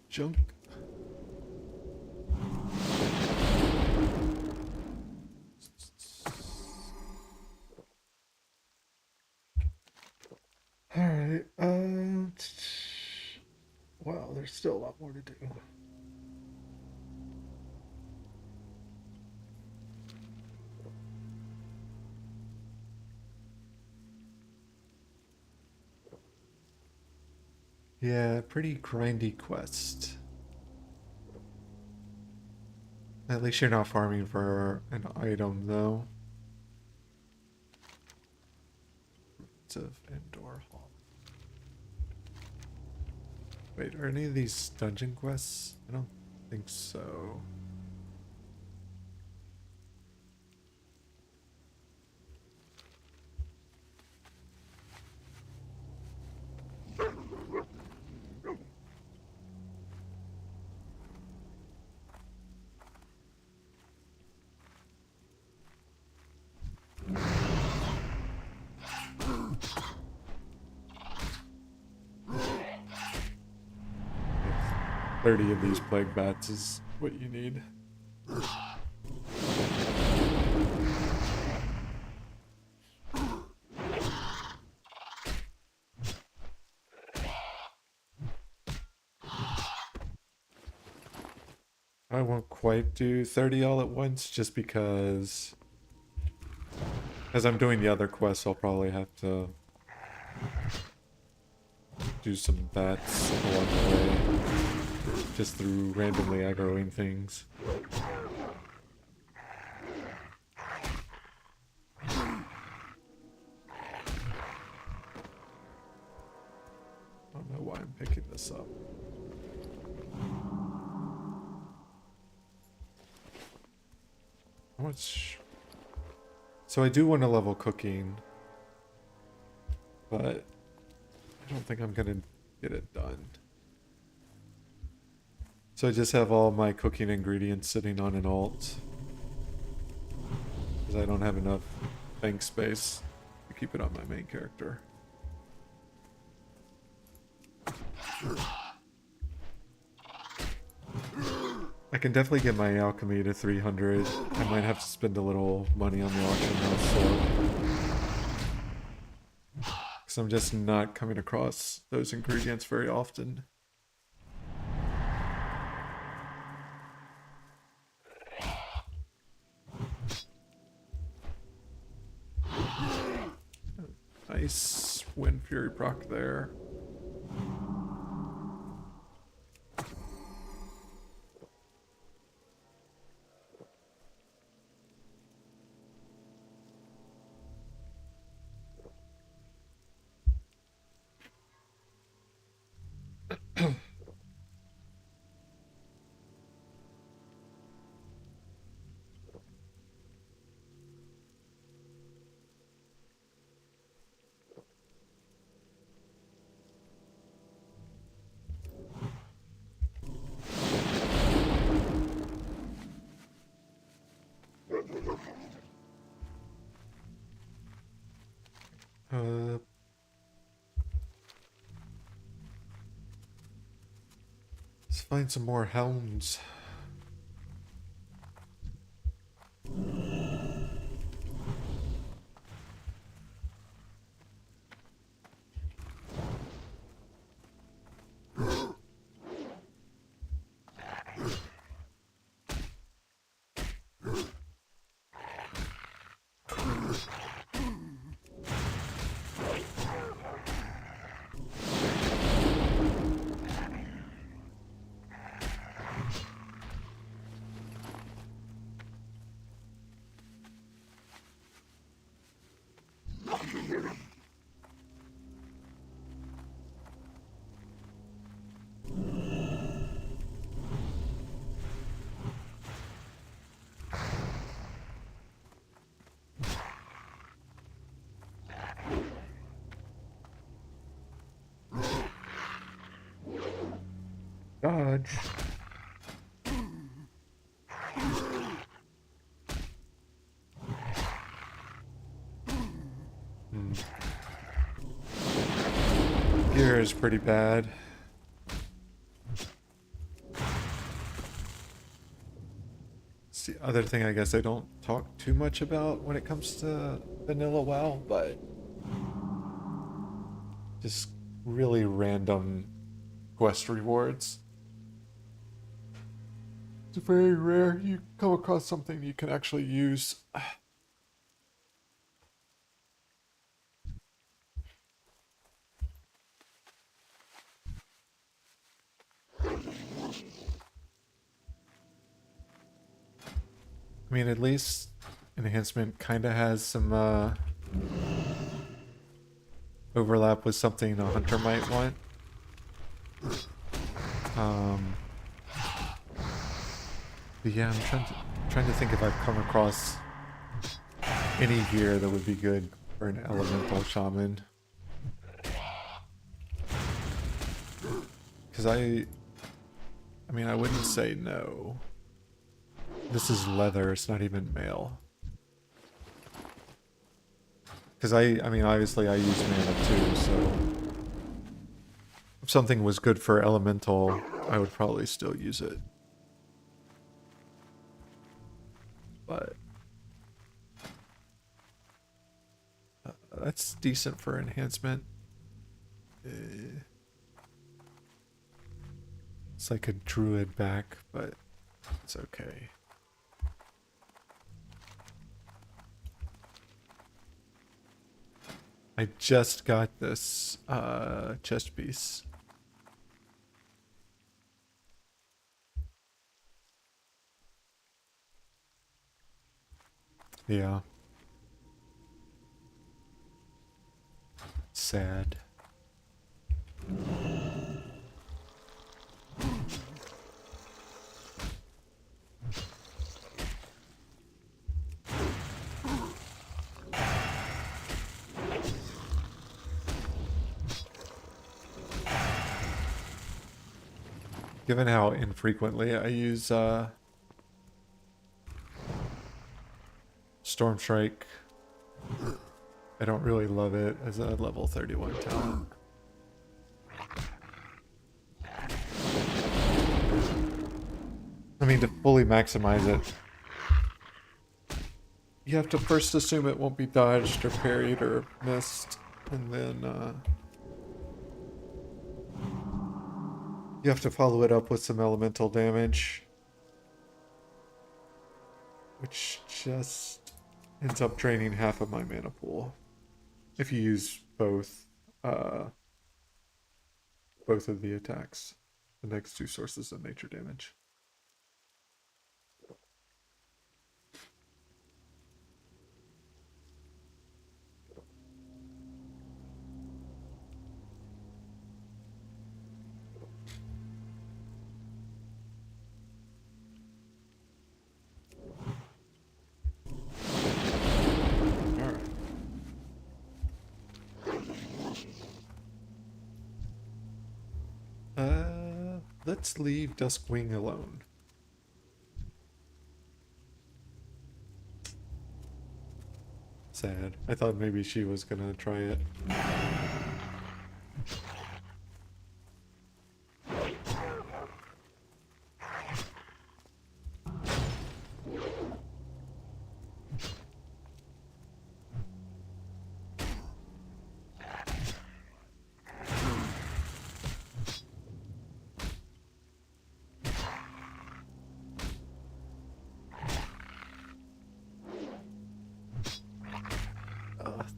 Junk. Alright, wow, there's still a lot more to do. Yeah, pretty grindy quest. At least you're not farming for an item, though. Roots of Endor Hall. Wait, are any of these dungeon quests? I don't think so. If 30 of these plague bats is what you need. I won't quite do 30 all at once just because as I'm doing the other quests, I'll probably have to do some bats along the way just through randomly aggroing things. I don't know why I'm picking this up. How much? So I do want to level cooking, but I don't think I'm gonna get it done. So I just have all my cooking ingredients sitting on an alt because I don't have enough bank space to keep it on my main character. I can definitely get my alchemy to 300. I might have to spend a little money on the auction house, so because I'm just not coming across those ingredients very often. Nice Wind Fury proc there. Uh, let's find some more hounds. Dodge. Gear is pretty bad. It's the other thing I guess I don't talk too much about when it comes to vanilla WoW, but just really random quest rewards. It's very rare you come across something you can actually use. I mean, at least enhancement kind of has some overlap with something a hunter might want. Um, but yeah, I'm trying to think if I've come across any gear that would be good for an elemental shaman. Because I mean, I wouldn't say no. This is leather, it's not even mail. Because I mean, obviously I use mana too, so if something was good for elemental, I would probably still use it. But that's decent for enhancement. It's like a druid back, but it's okay. I just got this chest piece. Yeah. Sad. Given how infrequently I use Storm Strike, I don't really love it as a level 31 talent. I mean, to fully maximize it, you have to first assume it won't be dodged or parried or missed, and then you have to follow it up with some elemental damage, which just ends up draining half of my mana pool if you use uh, both of the attacks, the next two sources of nature damage. All right. Let's leave Duskwing alone. Sad. I thought maybe she was gonna try it.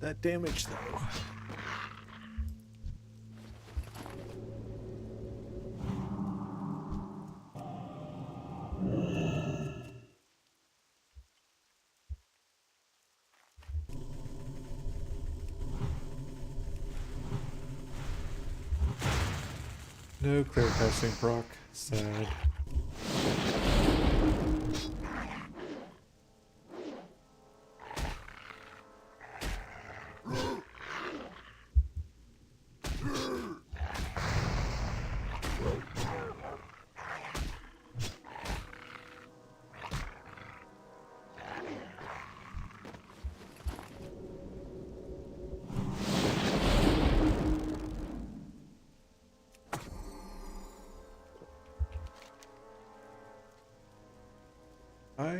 That damage though. No clear casting proc. Sad.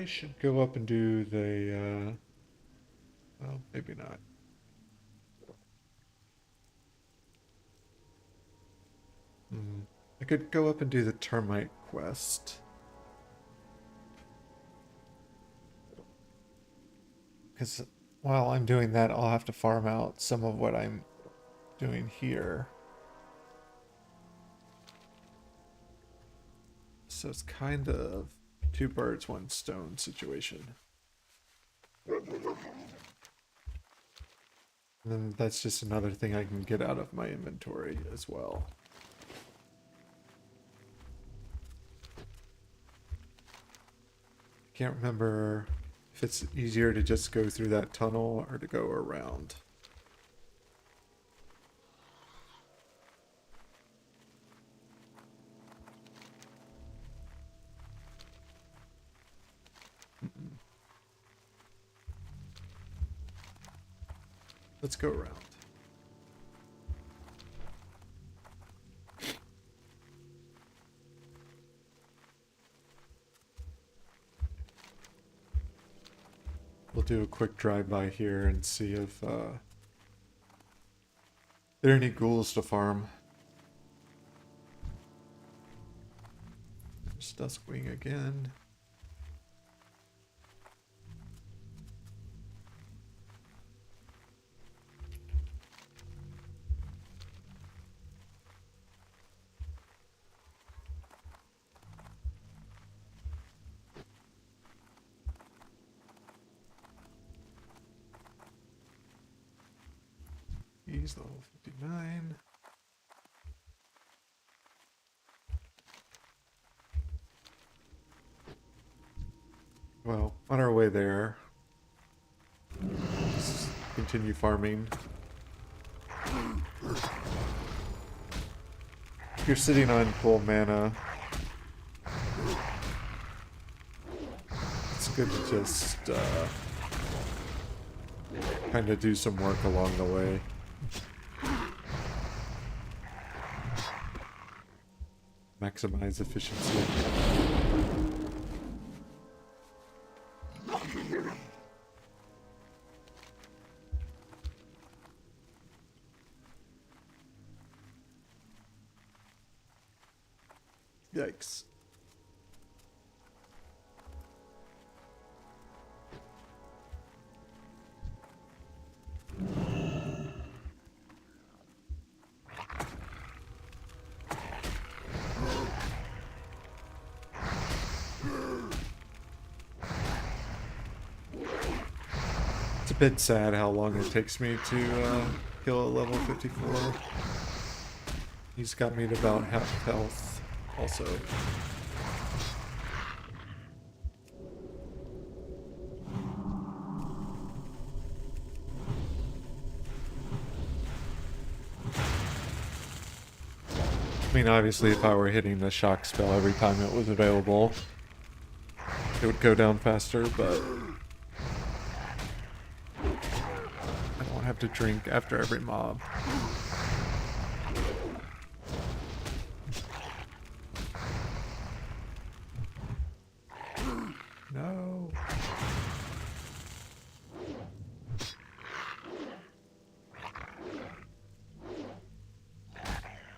I should go up and do the, well, maybe not. I could go up and do the termite quest. Because while I'm doing that, I'll have to farm out some of what I'm doing here. So it's kind of two birds, one stone situation. And then that's just another thing I can get out of my inventory as well. Can't remember if it's easier to just go through that tunnel or to go around. Let's go around. We'll do a quick drive-by here and see if there are any ghouls to farm. There's Duskwing again. He's level 59. Well, on our way there, let's continue farming. If you're sitting on full mana, it's good to just kind of do some work along the way. Maximize efficiency. Yikes. It's a bit sad how long it takes me to kill a level 54. He's got me at about half health also. I mean, obviously, if I were hitting the shock spell every time it was available, it would go down faster, but I don't have to drink after every mob. No.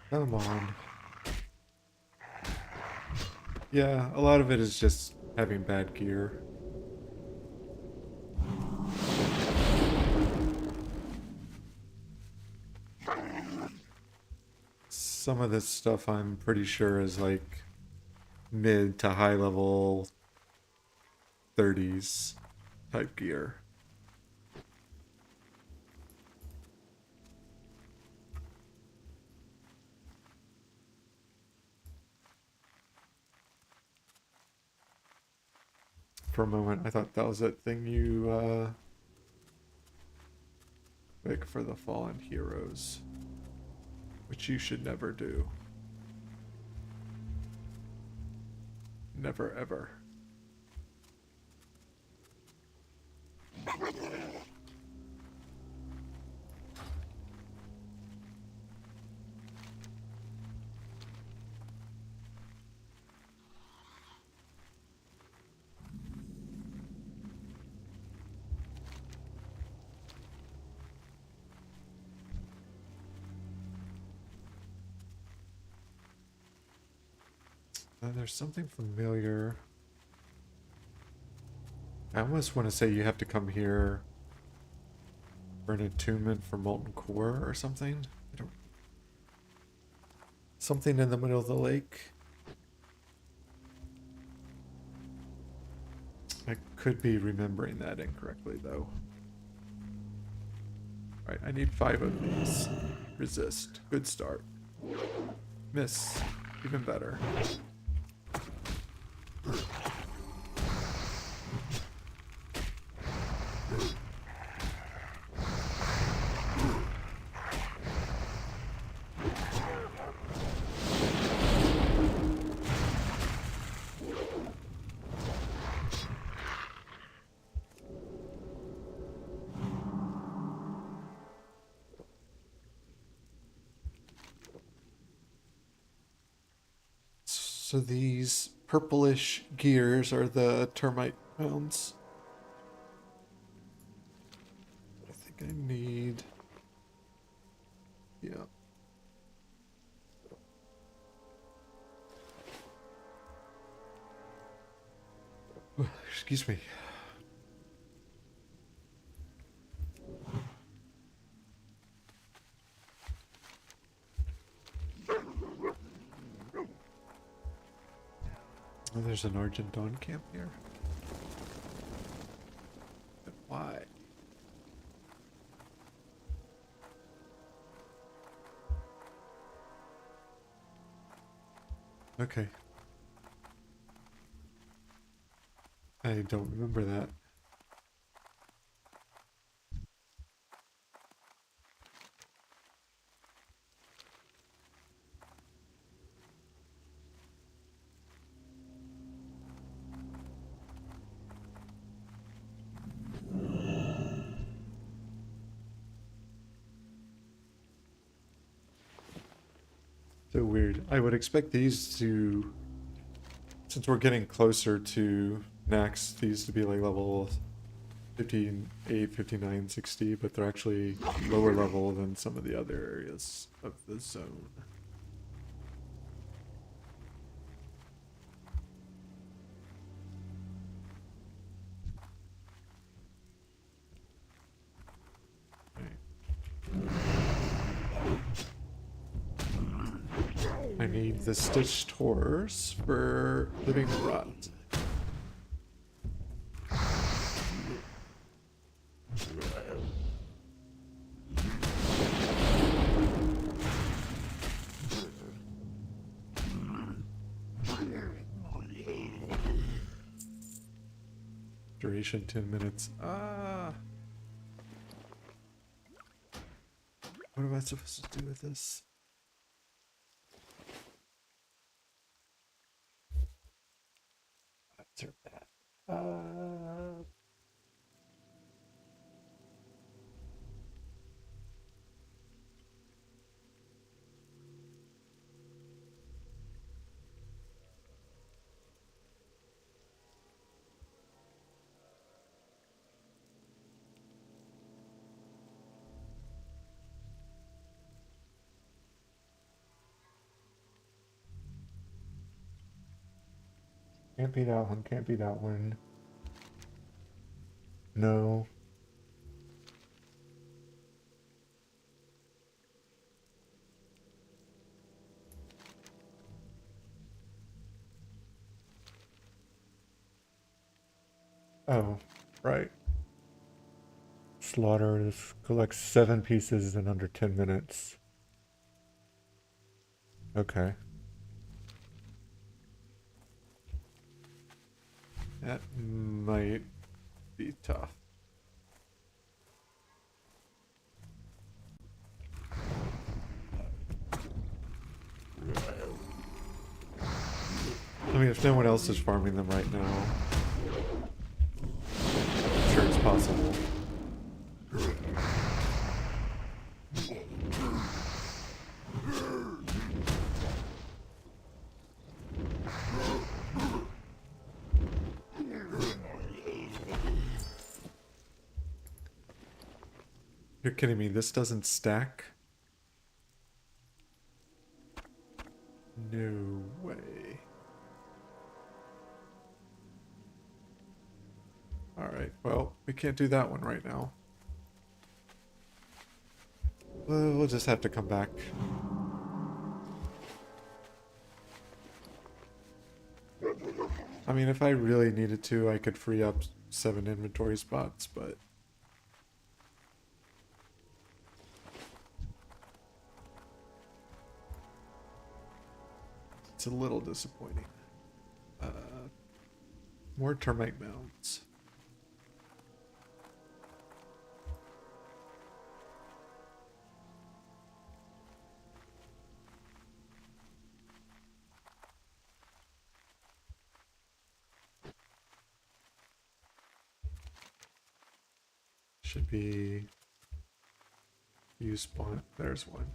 Come on. Yeah, a lot of it is just having bad gear. Some of this stuff I'm pretty sure is like mid to high level 30s type gear. For a moment, I thought that was that thing you pick for the fallen heroes, which you should never do. Never ever. There's something familiar. I almost want to say you have to come here for an attunement for molten core or something. I don't. Something in the middle of the lake. I could be remembering that incorrectly, though. Alright, I need 5 of these. Resist. Good start. Miss. Even better. So these purplish gears are the termite mounds. I think I need... Yeah. Excuse me. Oh, there's an Argent Dawn camp here. But why? Okay. I don't remember that. So weird. I would expect these to, since we're getting closer to Nax, these to be like level 58, 59, 60, but they're actually lower level than some of the other areas of the zone. I need the stitched horse for living rot. Duration 10 minutes. Ah! What am I supposed to do with this? Observe that. Can't be that one, can't be that one. No. Oh, right. Slaughter collects 7 pieces in under 10 minutes. Okay. That might be tough. I mean, if no one else is farming them right now, I'm sure it's possible. You're kidding me, this doesn't stack? No way. Alright, well, we can't do that one right now. We'll just have to come back. I mean, if I really needed to, I could free up 7 inventory spots, but it's a little disappointing. More termite mounds. Should be use spawn. There's one.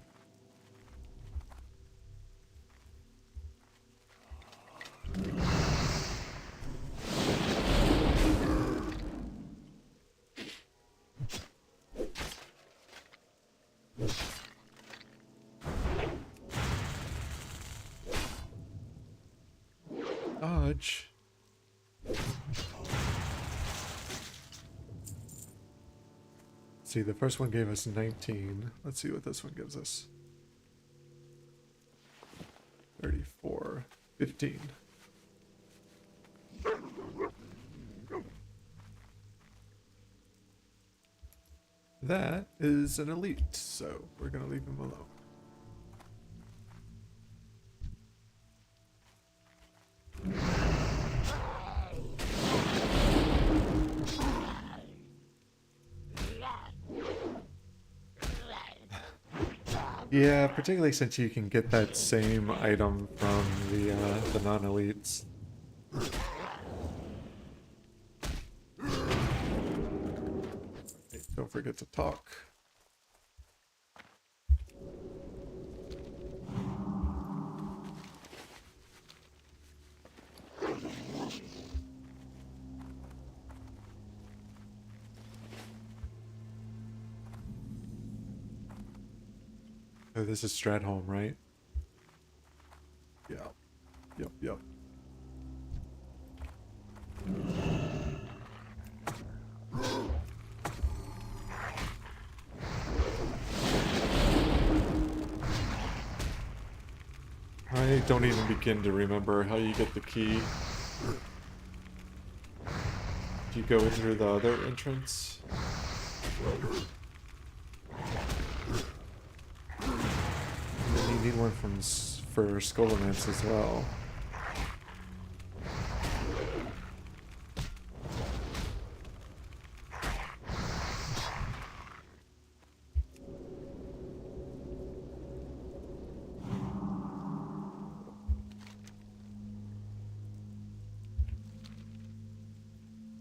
Dodge. See, the first one gave us 19. Let's see what this one gives us. 34. 15. That is an elite, so we're gonna leave him alone. Yeah, particularly since you can get that same item from the non-elites. Hey, don't forget to talk. Oh, this is Stratholme, right? Yeah. Yep. I don't even begin to remember how you get the key. Do you go in through the other entrance? And then you need one for Skullomance as well.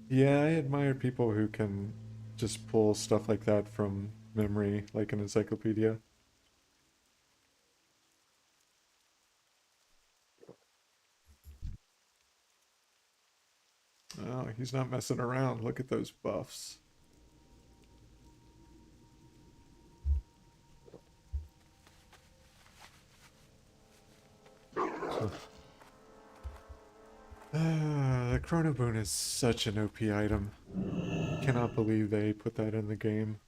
Yeah, I admire people who can just pull stuff like that from memory, like an encyclopedia. Oh, he's not messing around. Look at those buffs. The Chrono Boon is such an OP item. Cannot believe they put that in the game.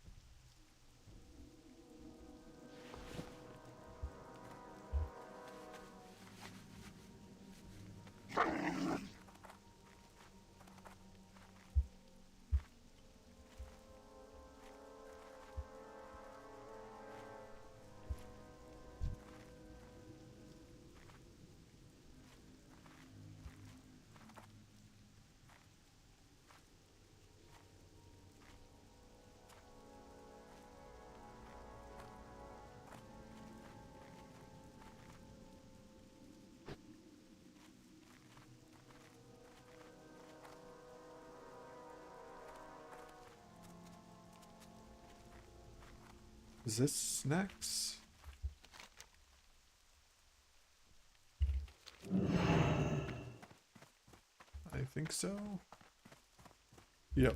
Is this snacks? I think so. Yep.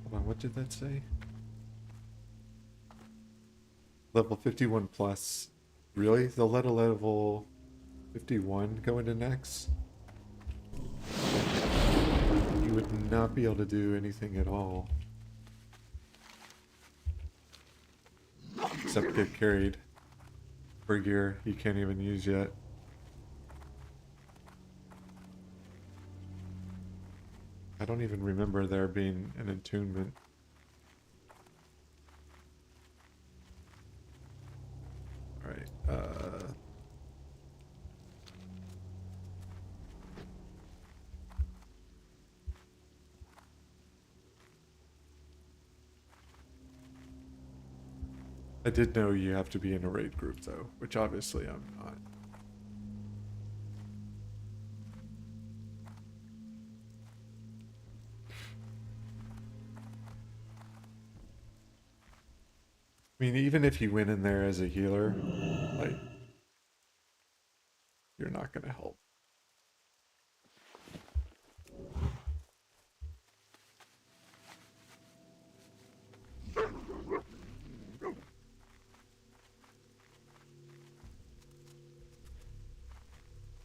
Hold on, what did that say? Level 51 plus. Really? They'll let a level 51 go into next? You would not be able to do anything at all. except get carried for gear you can't even use yet. I don't even remember there being an attunement. Alright, I did know you have to be in a raid group though, which obviously I'm not. I mean, even if you went in there as a healer, like, you're not gonna help.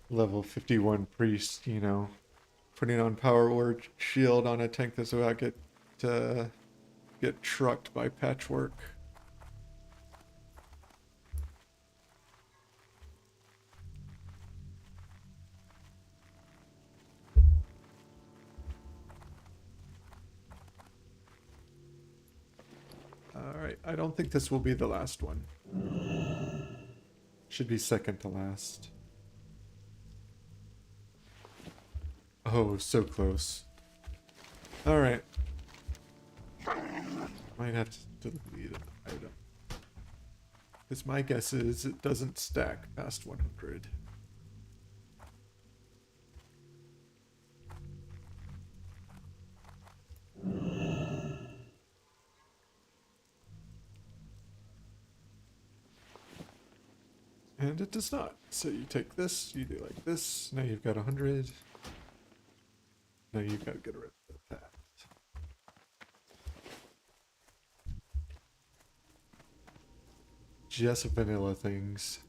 Level 51 priest, you know, putting on power word shield on a tank that's about to get trucked by patchwork. Alright, I don't think this will be the last one. Should be second to last. Oh, so close. Alright. Might have to delete an item. Because my guess is it doesn't stack past 100. And it does not. So you take this, you do like this, now you've got 100. Now you've got to get rid of that. Just vanilla things.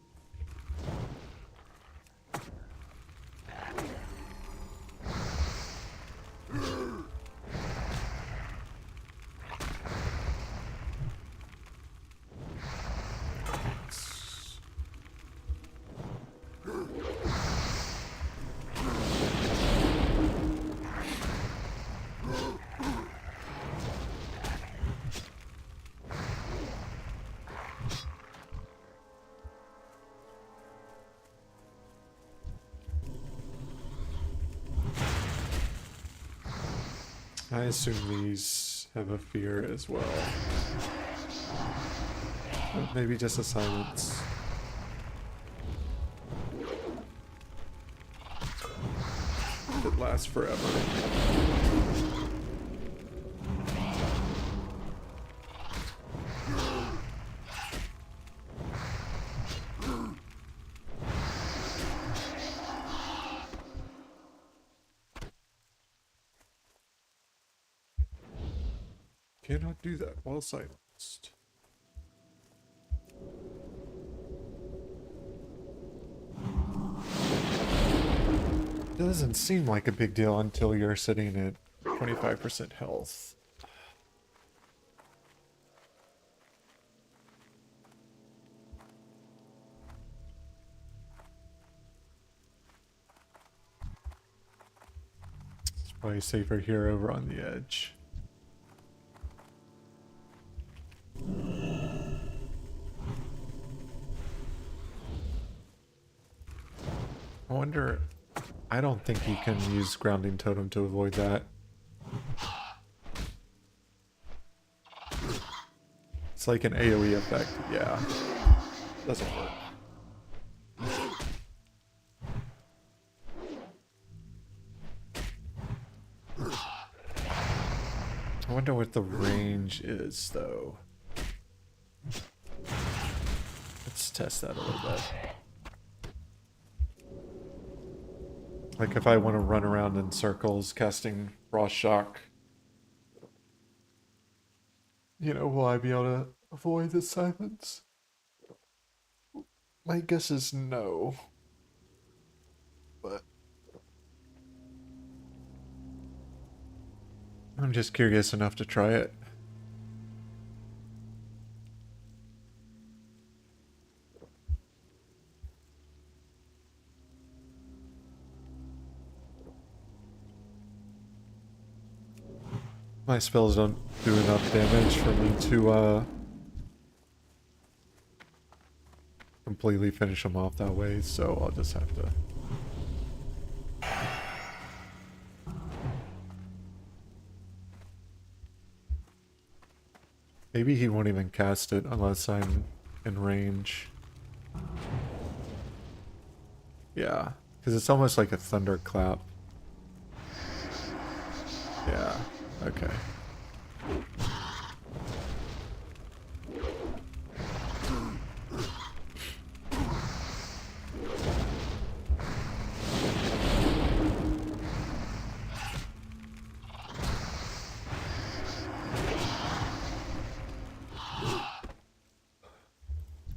I assume these have a fear as well. Or maybe just a silence. That lasts forever. Cannot do that while silenced. Doesn't seem like a big deal until you're sitting at 25% health. It's probably safer here over on the edge. I wonder, I don't think you can use grounding totem to avoid that. It's like an AoE effect, yeah. Doesn't work. I wonder what the range is, though. Let's test that a little bit. Like if I want to run around in circles casting Frost Shock, you know, will I be able to avoid the silence? My guess is no. But I'm just curious enough to try it. My spells don't do enough damage for me to completely finish them off that way, so I'll just have to. Maybe he won't even cast it unless I'm in range. Yeah, because it's almost like a thunderclap. Yeah, okay.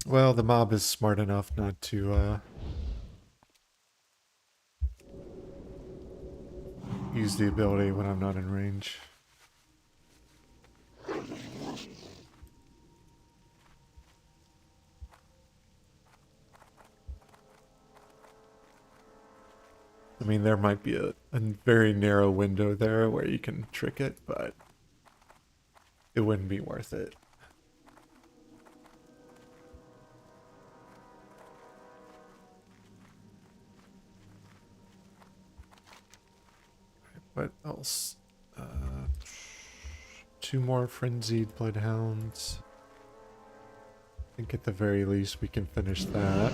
Well, the mob is smart enough not to use the ability when I'm not in range. I mean, there might be a very narrow window there where you can trick it, but it wouldn't be worth it. What else? Two more frenzied bloodhounds. I think at the very least we can finish that.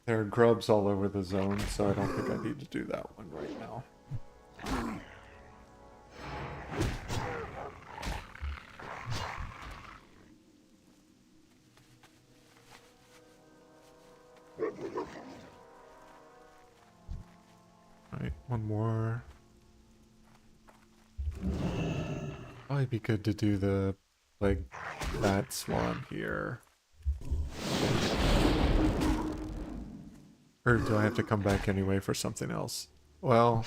There are grubs all over the zone, so I don't think I need to do that one right now. Alright, one more. Probably be good to do the, like, bats while I'm here. Or do I have to come back anyway for something else? Well,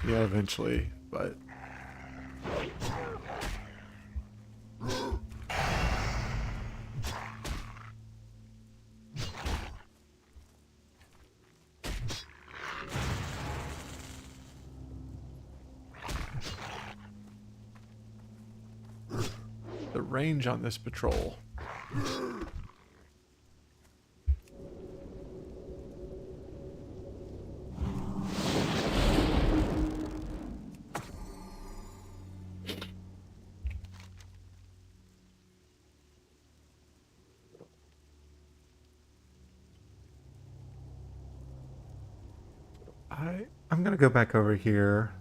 yeah, eventually, but... the range on this patrol. I'm gonna go back over here.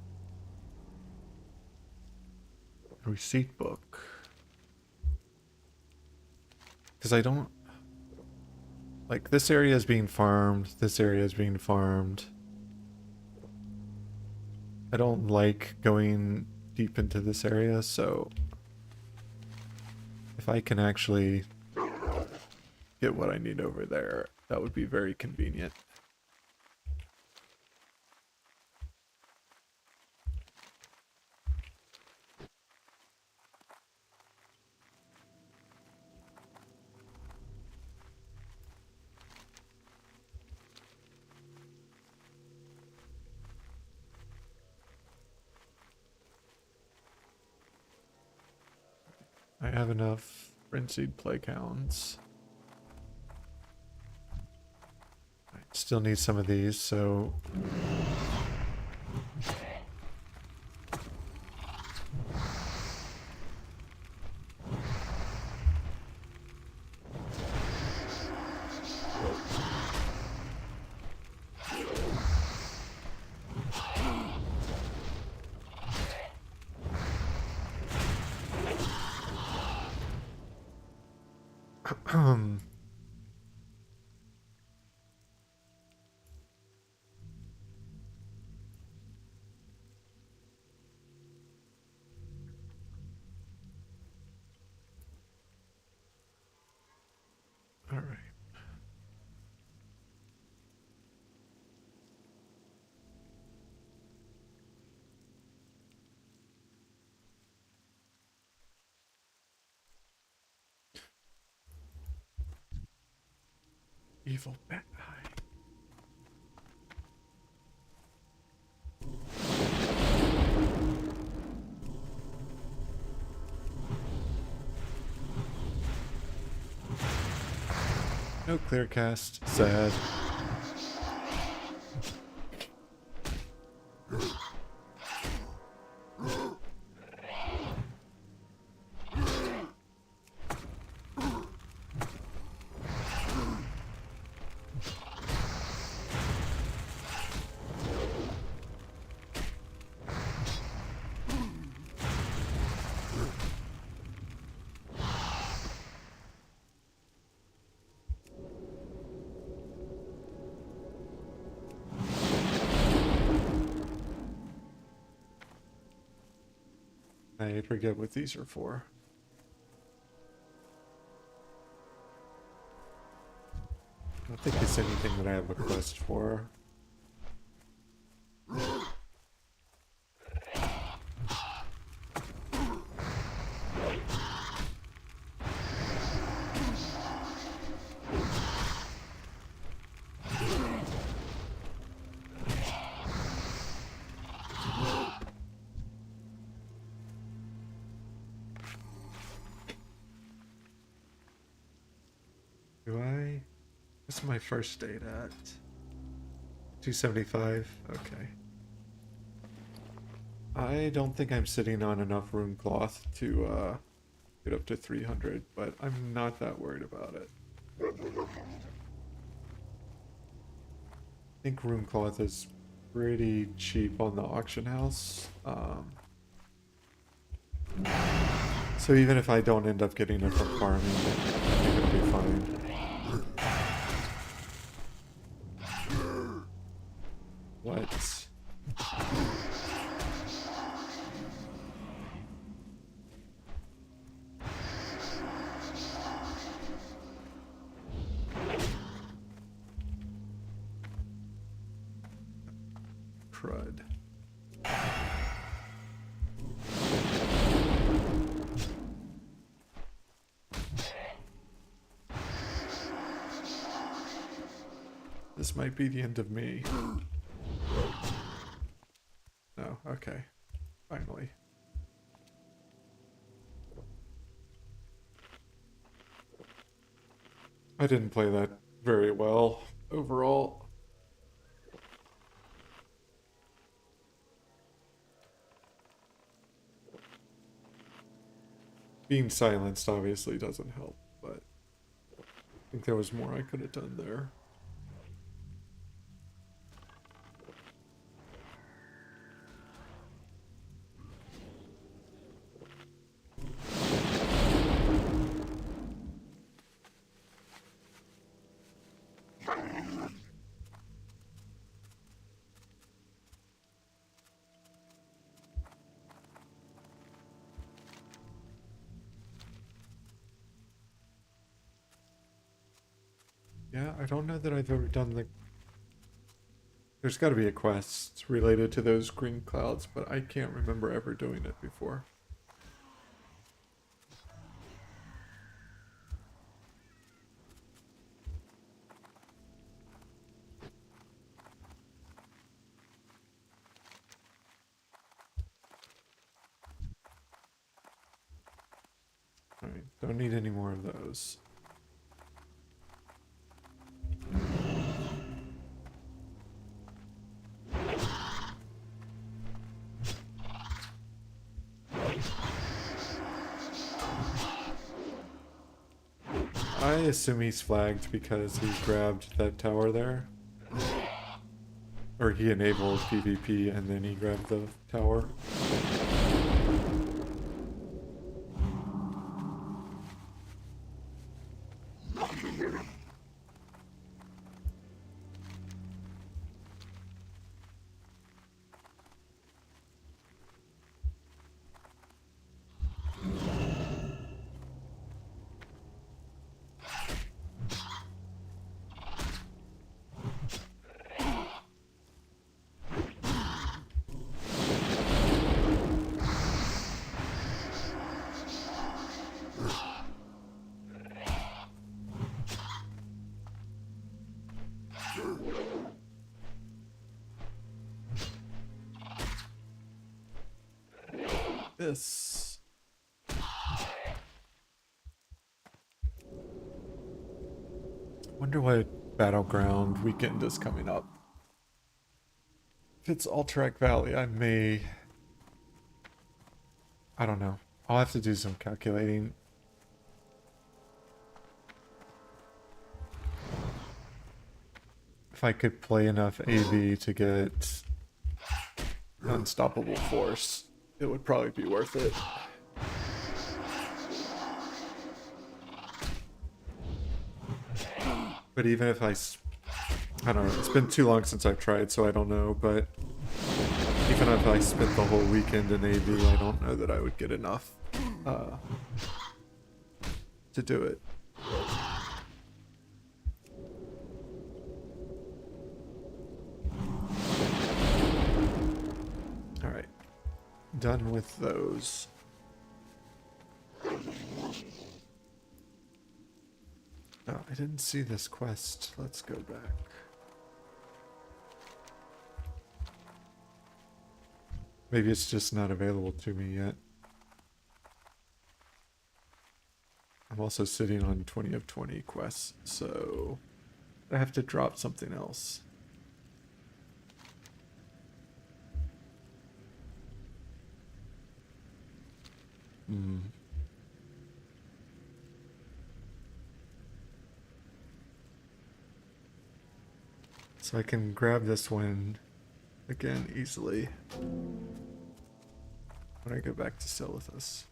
Receipt book. Because I don't... Like, this area is being farmed, this area is being farmed. I don't like going deep into this area, so... If I can actually get what I need over there, that would be very convenient. I have enough frenzied plague hounds. I still need some of these, so... Alright. Evil bat eye. No clear cast. Sad. I forget what these are for. I don't think it's anything that I have a quest for. Do I? What's my first state at? 275? Okay. I don't think I'm sitting on enough rune cloth to get up to 300, but I'm not that worried about it. I think rune cloth is pretty cheap on the auction house. So even if I don't end up getting it from farming, I think it'll be fine. What? Crud. This might be the end of me. No, okay. Finally. I didn't play that very well overall. Being silenced obviously doesn't help, but I think there was more I could have done there. Yeah, I don't know that I've ever done the... There's got to be a quest related to those green clouds, but I can't remember ever doing it before. Alright, don't need any more of those. I assume he's flagged because he grabbed that tower there. Or he enabled PvP and then he grabbed the tower. This. Wonder what battleground weekend is coming up. If it's Alterac Valley, I may... I don't know. I'll have to do some calculating. If I could play enough AV to get Unstoppable Force, it would probably be worth it. But even if I don't know, it's been too long since I've tried, so I don't know, but even if I spent the whole weekend in AV, I don't know that I would get enough to do it. Alright. Done with those. Oh, I didn't see this quest. Let's go back. Maybe it's just not available to me yet. I'm also sitting on 20 of 20 quests, so I have to drop something else. So I can grab this one again easily when I go back to Silithus.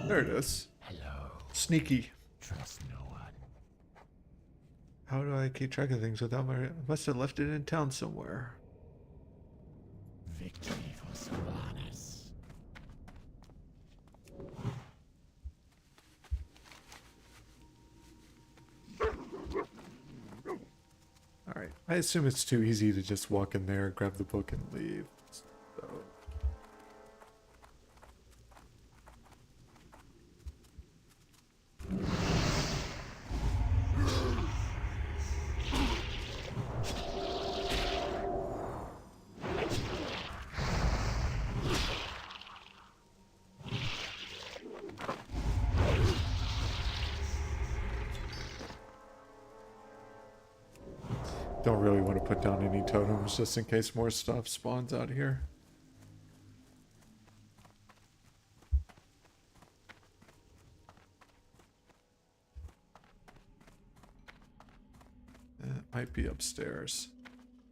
There it is. Hello. Sneaky. Trust no one. How do I keep track of things without my... I must have left it in town somewhere. Victory for Sylvanas. Alright. I assume it's too easy to just walk in there, grab the book, and leave. So... Don't really want to put down any totems just in case more stuff spawns out here. It might be upstairs.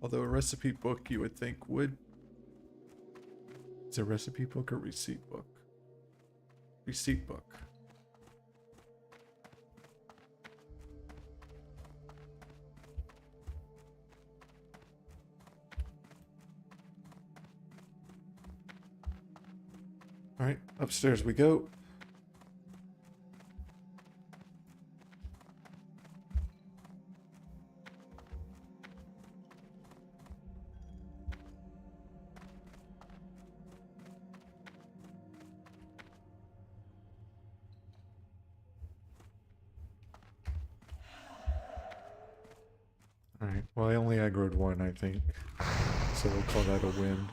Although a recipe book you would think would... It's a recipe book or receipt book? Receipt book. Alright, upstairs we go. Alright, well I only aggroed one, I think. So we'll call that a win.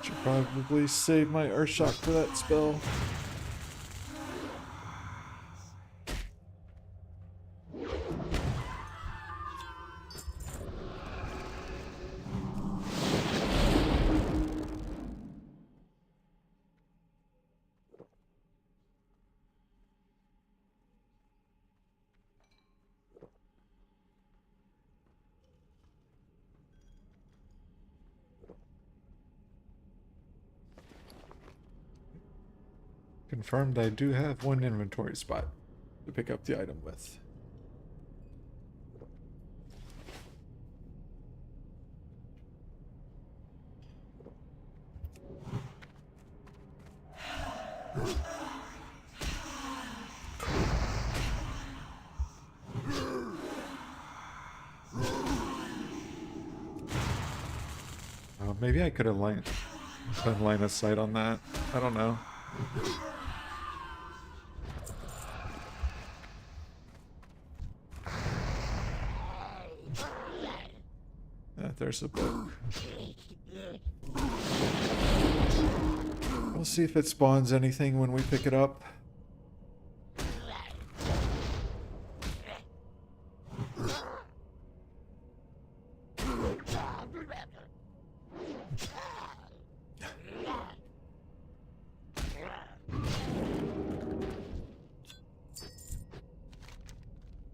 Should probably save my Earthshock for that spell. Confirmed I do have one inventory spot to pick up the item with. Maybe I could have done line of sight on that. I don't know. There's a book. We'll see if it spawns anything when we pick it up.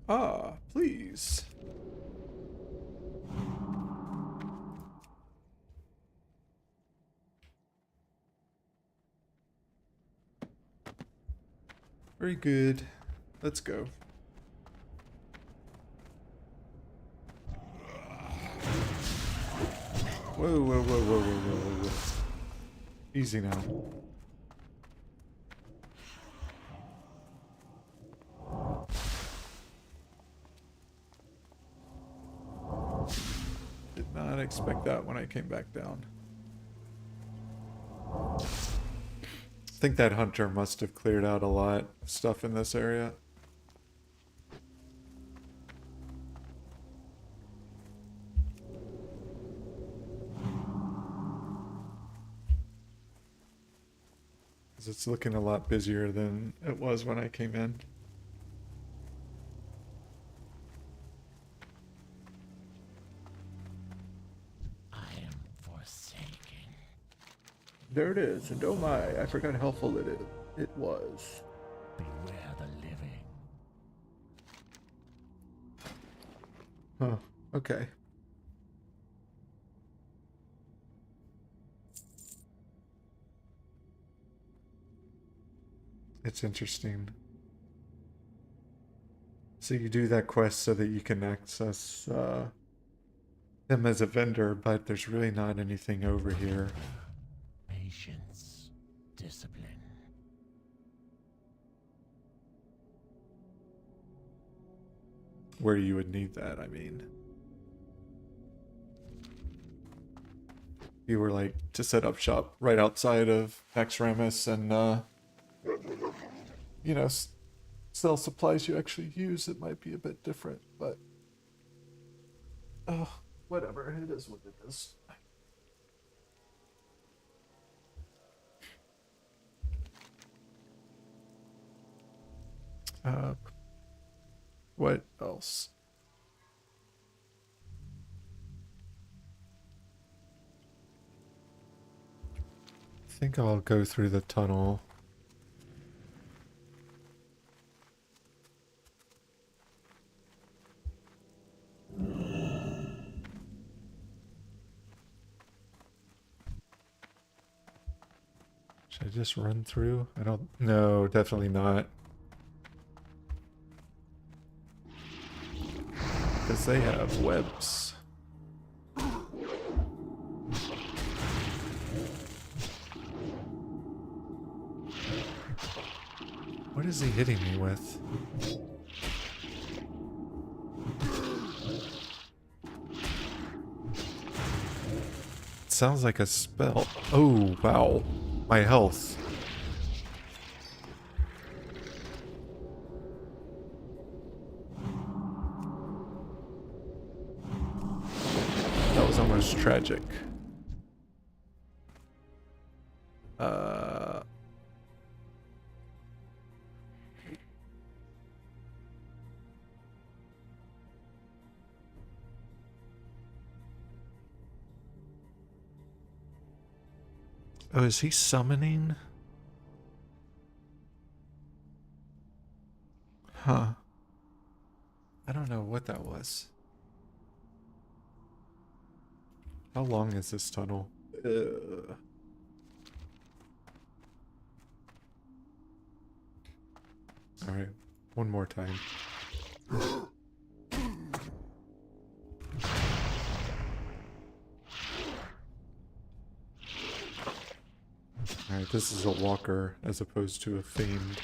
Ah, please. Very good. Let's go. Whoa, whoa, whoa, whoa, whoa, whoa, whoa. Easy now. Did not expect that when I came back down. I think that hunter must have cleared out a lot of stuff in this area. Because it's looking a lot busier than it was when I came in. I am forsaken. There it is, and oh my, I forgot how full it was. Beware the living. Huh, okay. It's interesting. So you do that quest so that you can access them as a vendor, but there's really not anything over here. Patience. Discipline. Where you would need that, I mean. You were like to set up shop right outside of Axramus and you know, sell supplies you actually use, it might be a bit different, but whatever, it is what it is. What else? I think I'll go through the tunnel. Should I just run through? I don't... No, definitely not. Because they have webs. What is he hitting me with? It sounds like a spell. Oh, wow. My health. That was almost tragic. Oh, is he summoning? Huh. I don't know what that was. How long is this tunnel? Alright, one more time. Alright, this is a walker as opposed to a fiend.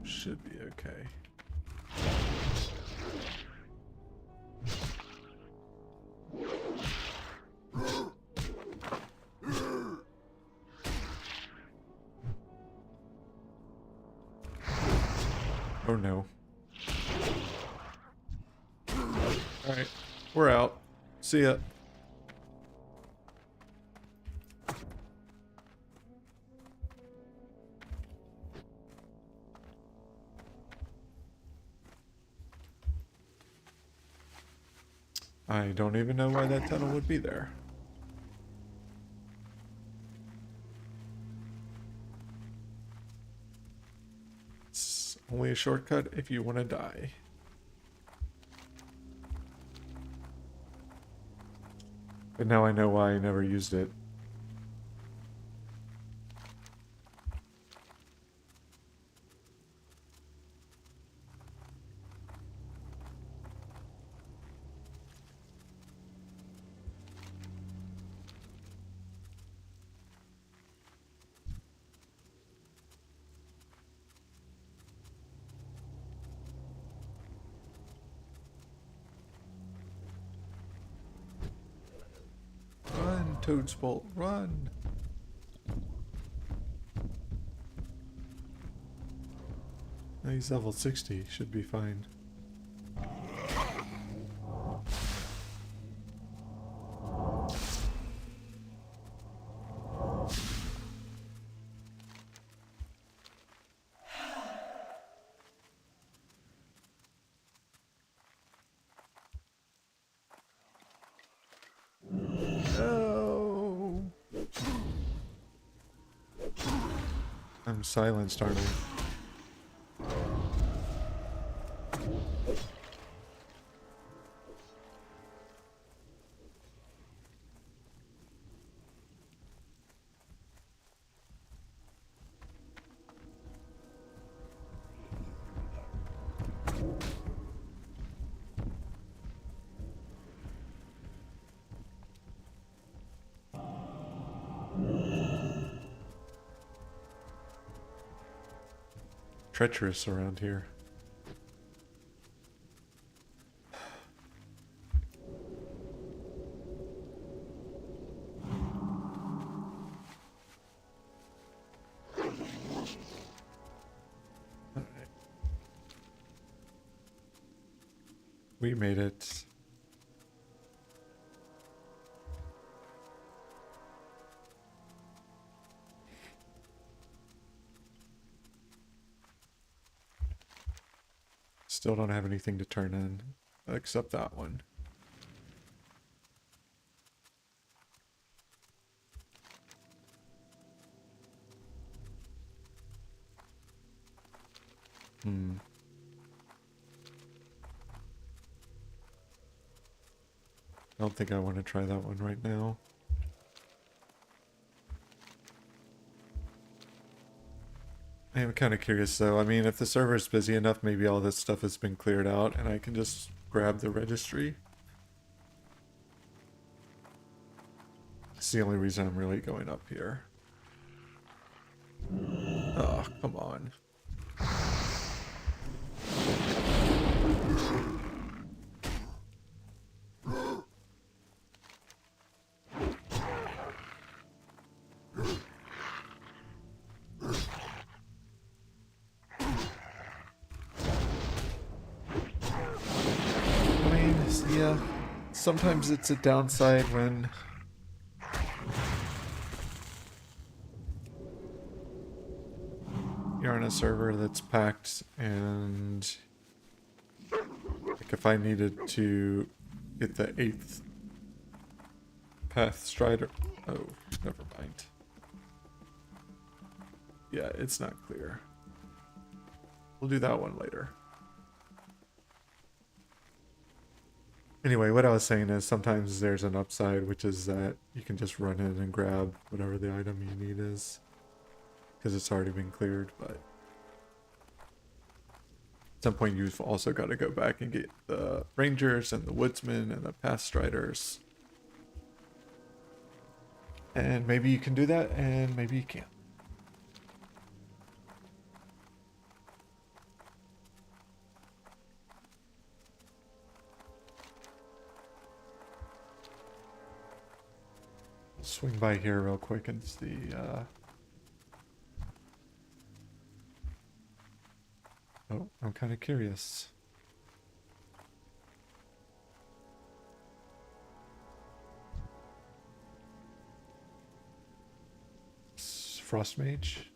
Should be okay. Oh no. Alright, we're out. See ya. I don't even know why that tunnel would be there. It's only a shortcut if you want to die. But now I know why I never used it. Run, Toadsbolt, run! Now he's level 60, should be fine. No! I'm silenced, aren't I? Treacherous around here. Alright. We made it. Still don't have anything to turn in, except that one. I don't think I want to try that one right now. I am kind of curious though. I mean, if the server's busy enough, maybe all this stuff has been cleared out and I can just grab the registry. It's the only reason I'm really going up here. Oh, come on. Yeah, sometimes it's a downside when you're on a server that's packed, and like if I needed to get the 8th path strider, oh, never mind. Yeah, it's not clear. We'll do that one later. Anyway, what I was saying is sometimes there's an upside, which is that you can just run in and grab whatever the item you need is, because it's already been cleared. But at some point you've also got to go back and get the rangers and the woodsmen and the path striders. And maybe you can do that, and maybe you can't. Swing by here real quick and see. Oh, I'm kind of curious. Frost Mage.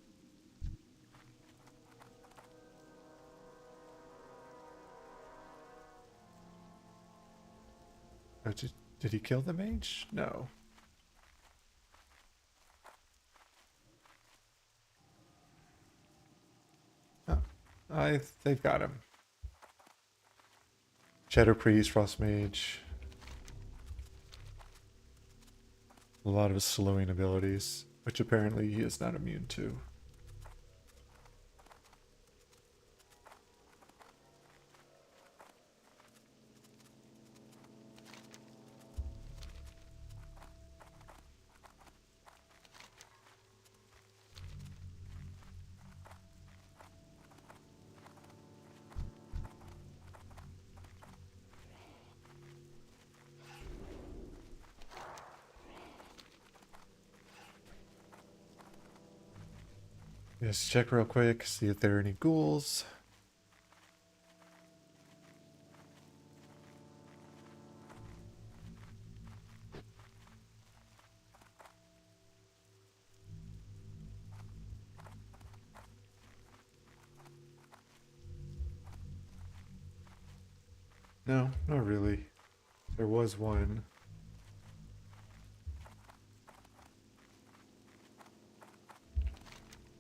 Oh, did he kill the mage? No. Oh, they've got him. Shadow Priest, Frost Mage. A lot of slowing abilities, which apparently he is not immune to. Just check real quick, see if there are any ghouls. No, not really. There was one.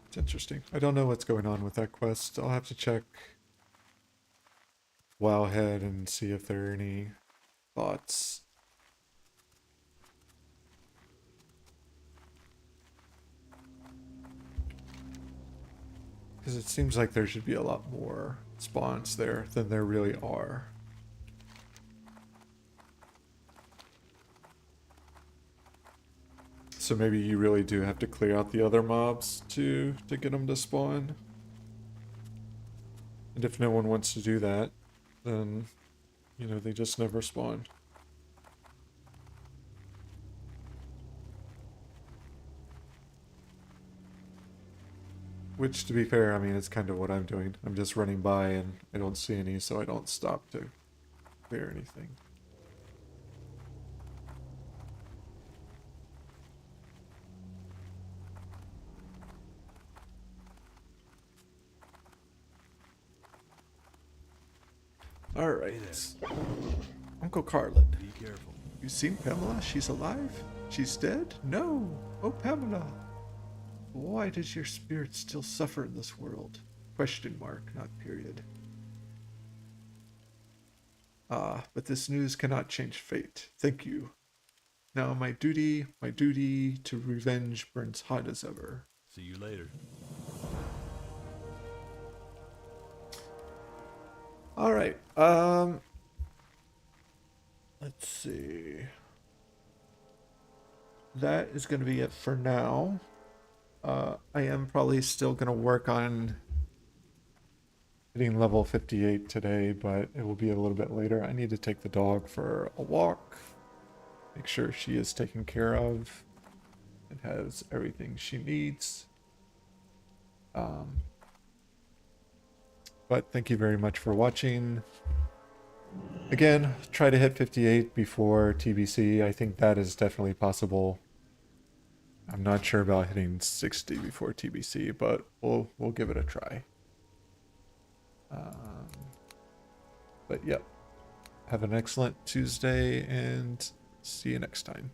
It's interesting. I don't know what's going on with that quest. I'll have to check Wowhead and see if there are any thoughts. Because it seems like there should be a lot more spawns there than there really are. So maybe you really do have to clear out the other mobs to get them to spawn. And if no one wants to do that, then, you know, they just never spawn. Which, to be fair, I mean, it's kind of what I'm doing. I'm just running by and I don't see any, so I don't stop to clear anything. All right. Uncle Carlin. Be careful. You seen Pamela? She's alive? She's dead? No! Oh, Pamela! Why does your spirit still suffer in this world? Question mark, not period. Ah, but this news cannot change fate. Thank you. Now my duty to revenge burns hot as ever. See you later. All right. Let's see. That is going to be it for now. I am probably still going to work on hitting level 58 today, but it will be a little bit later. I need to take the dog for a walk, make sure she is taken care of and has everything she needs. But thank you very much for watching. Again, try to hit 58 before TBC. I think that is definitely possible. I'm not sure about hitting 60 before TBC, but we'll give it a try. But yep, have an excellent Tuesday and see you next time.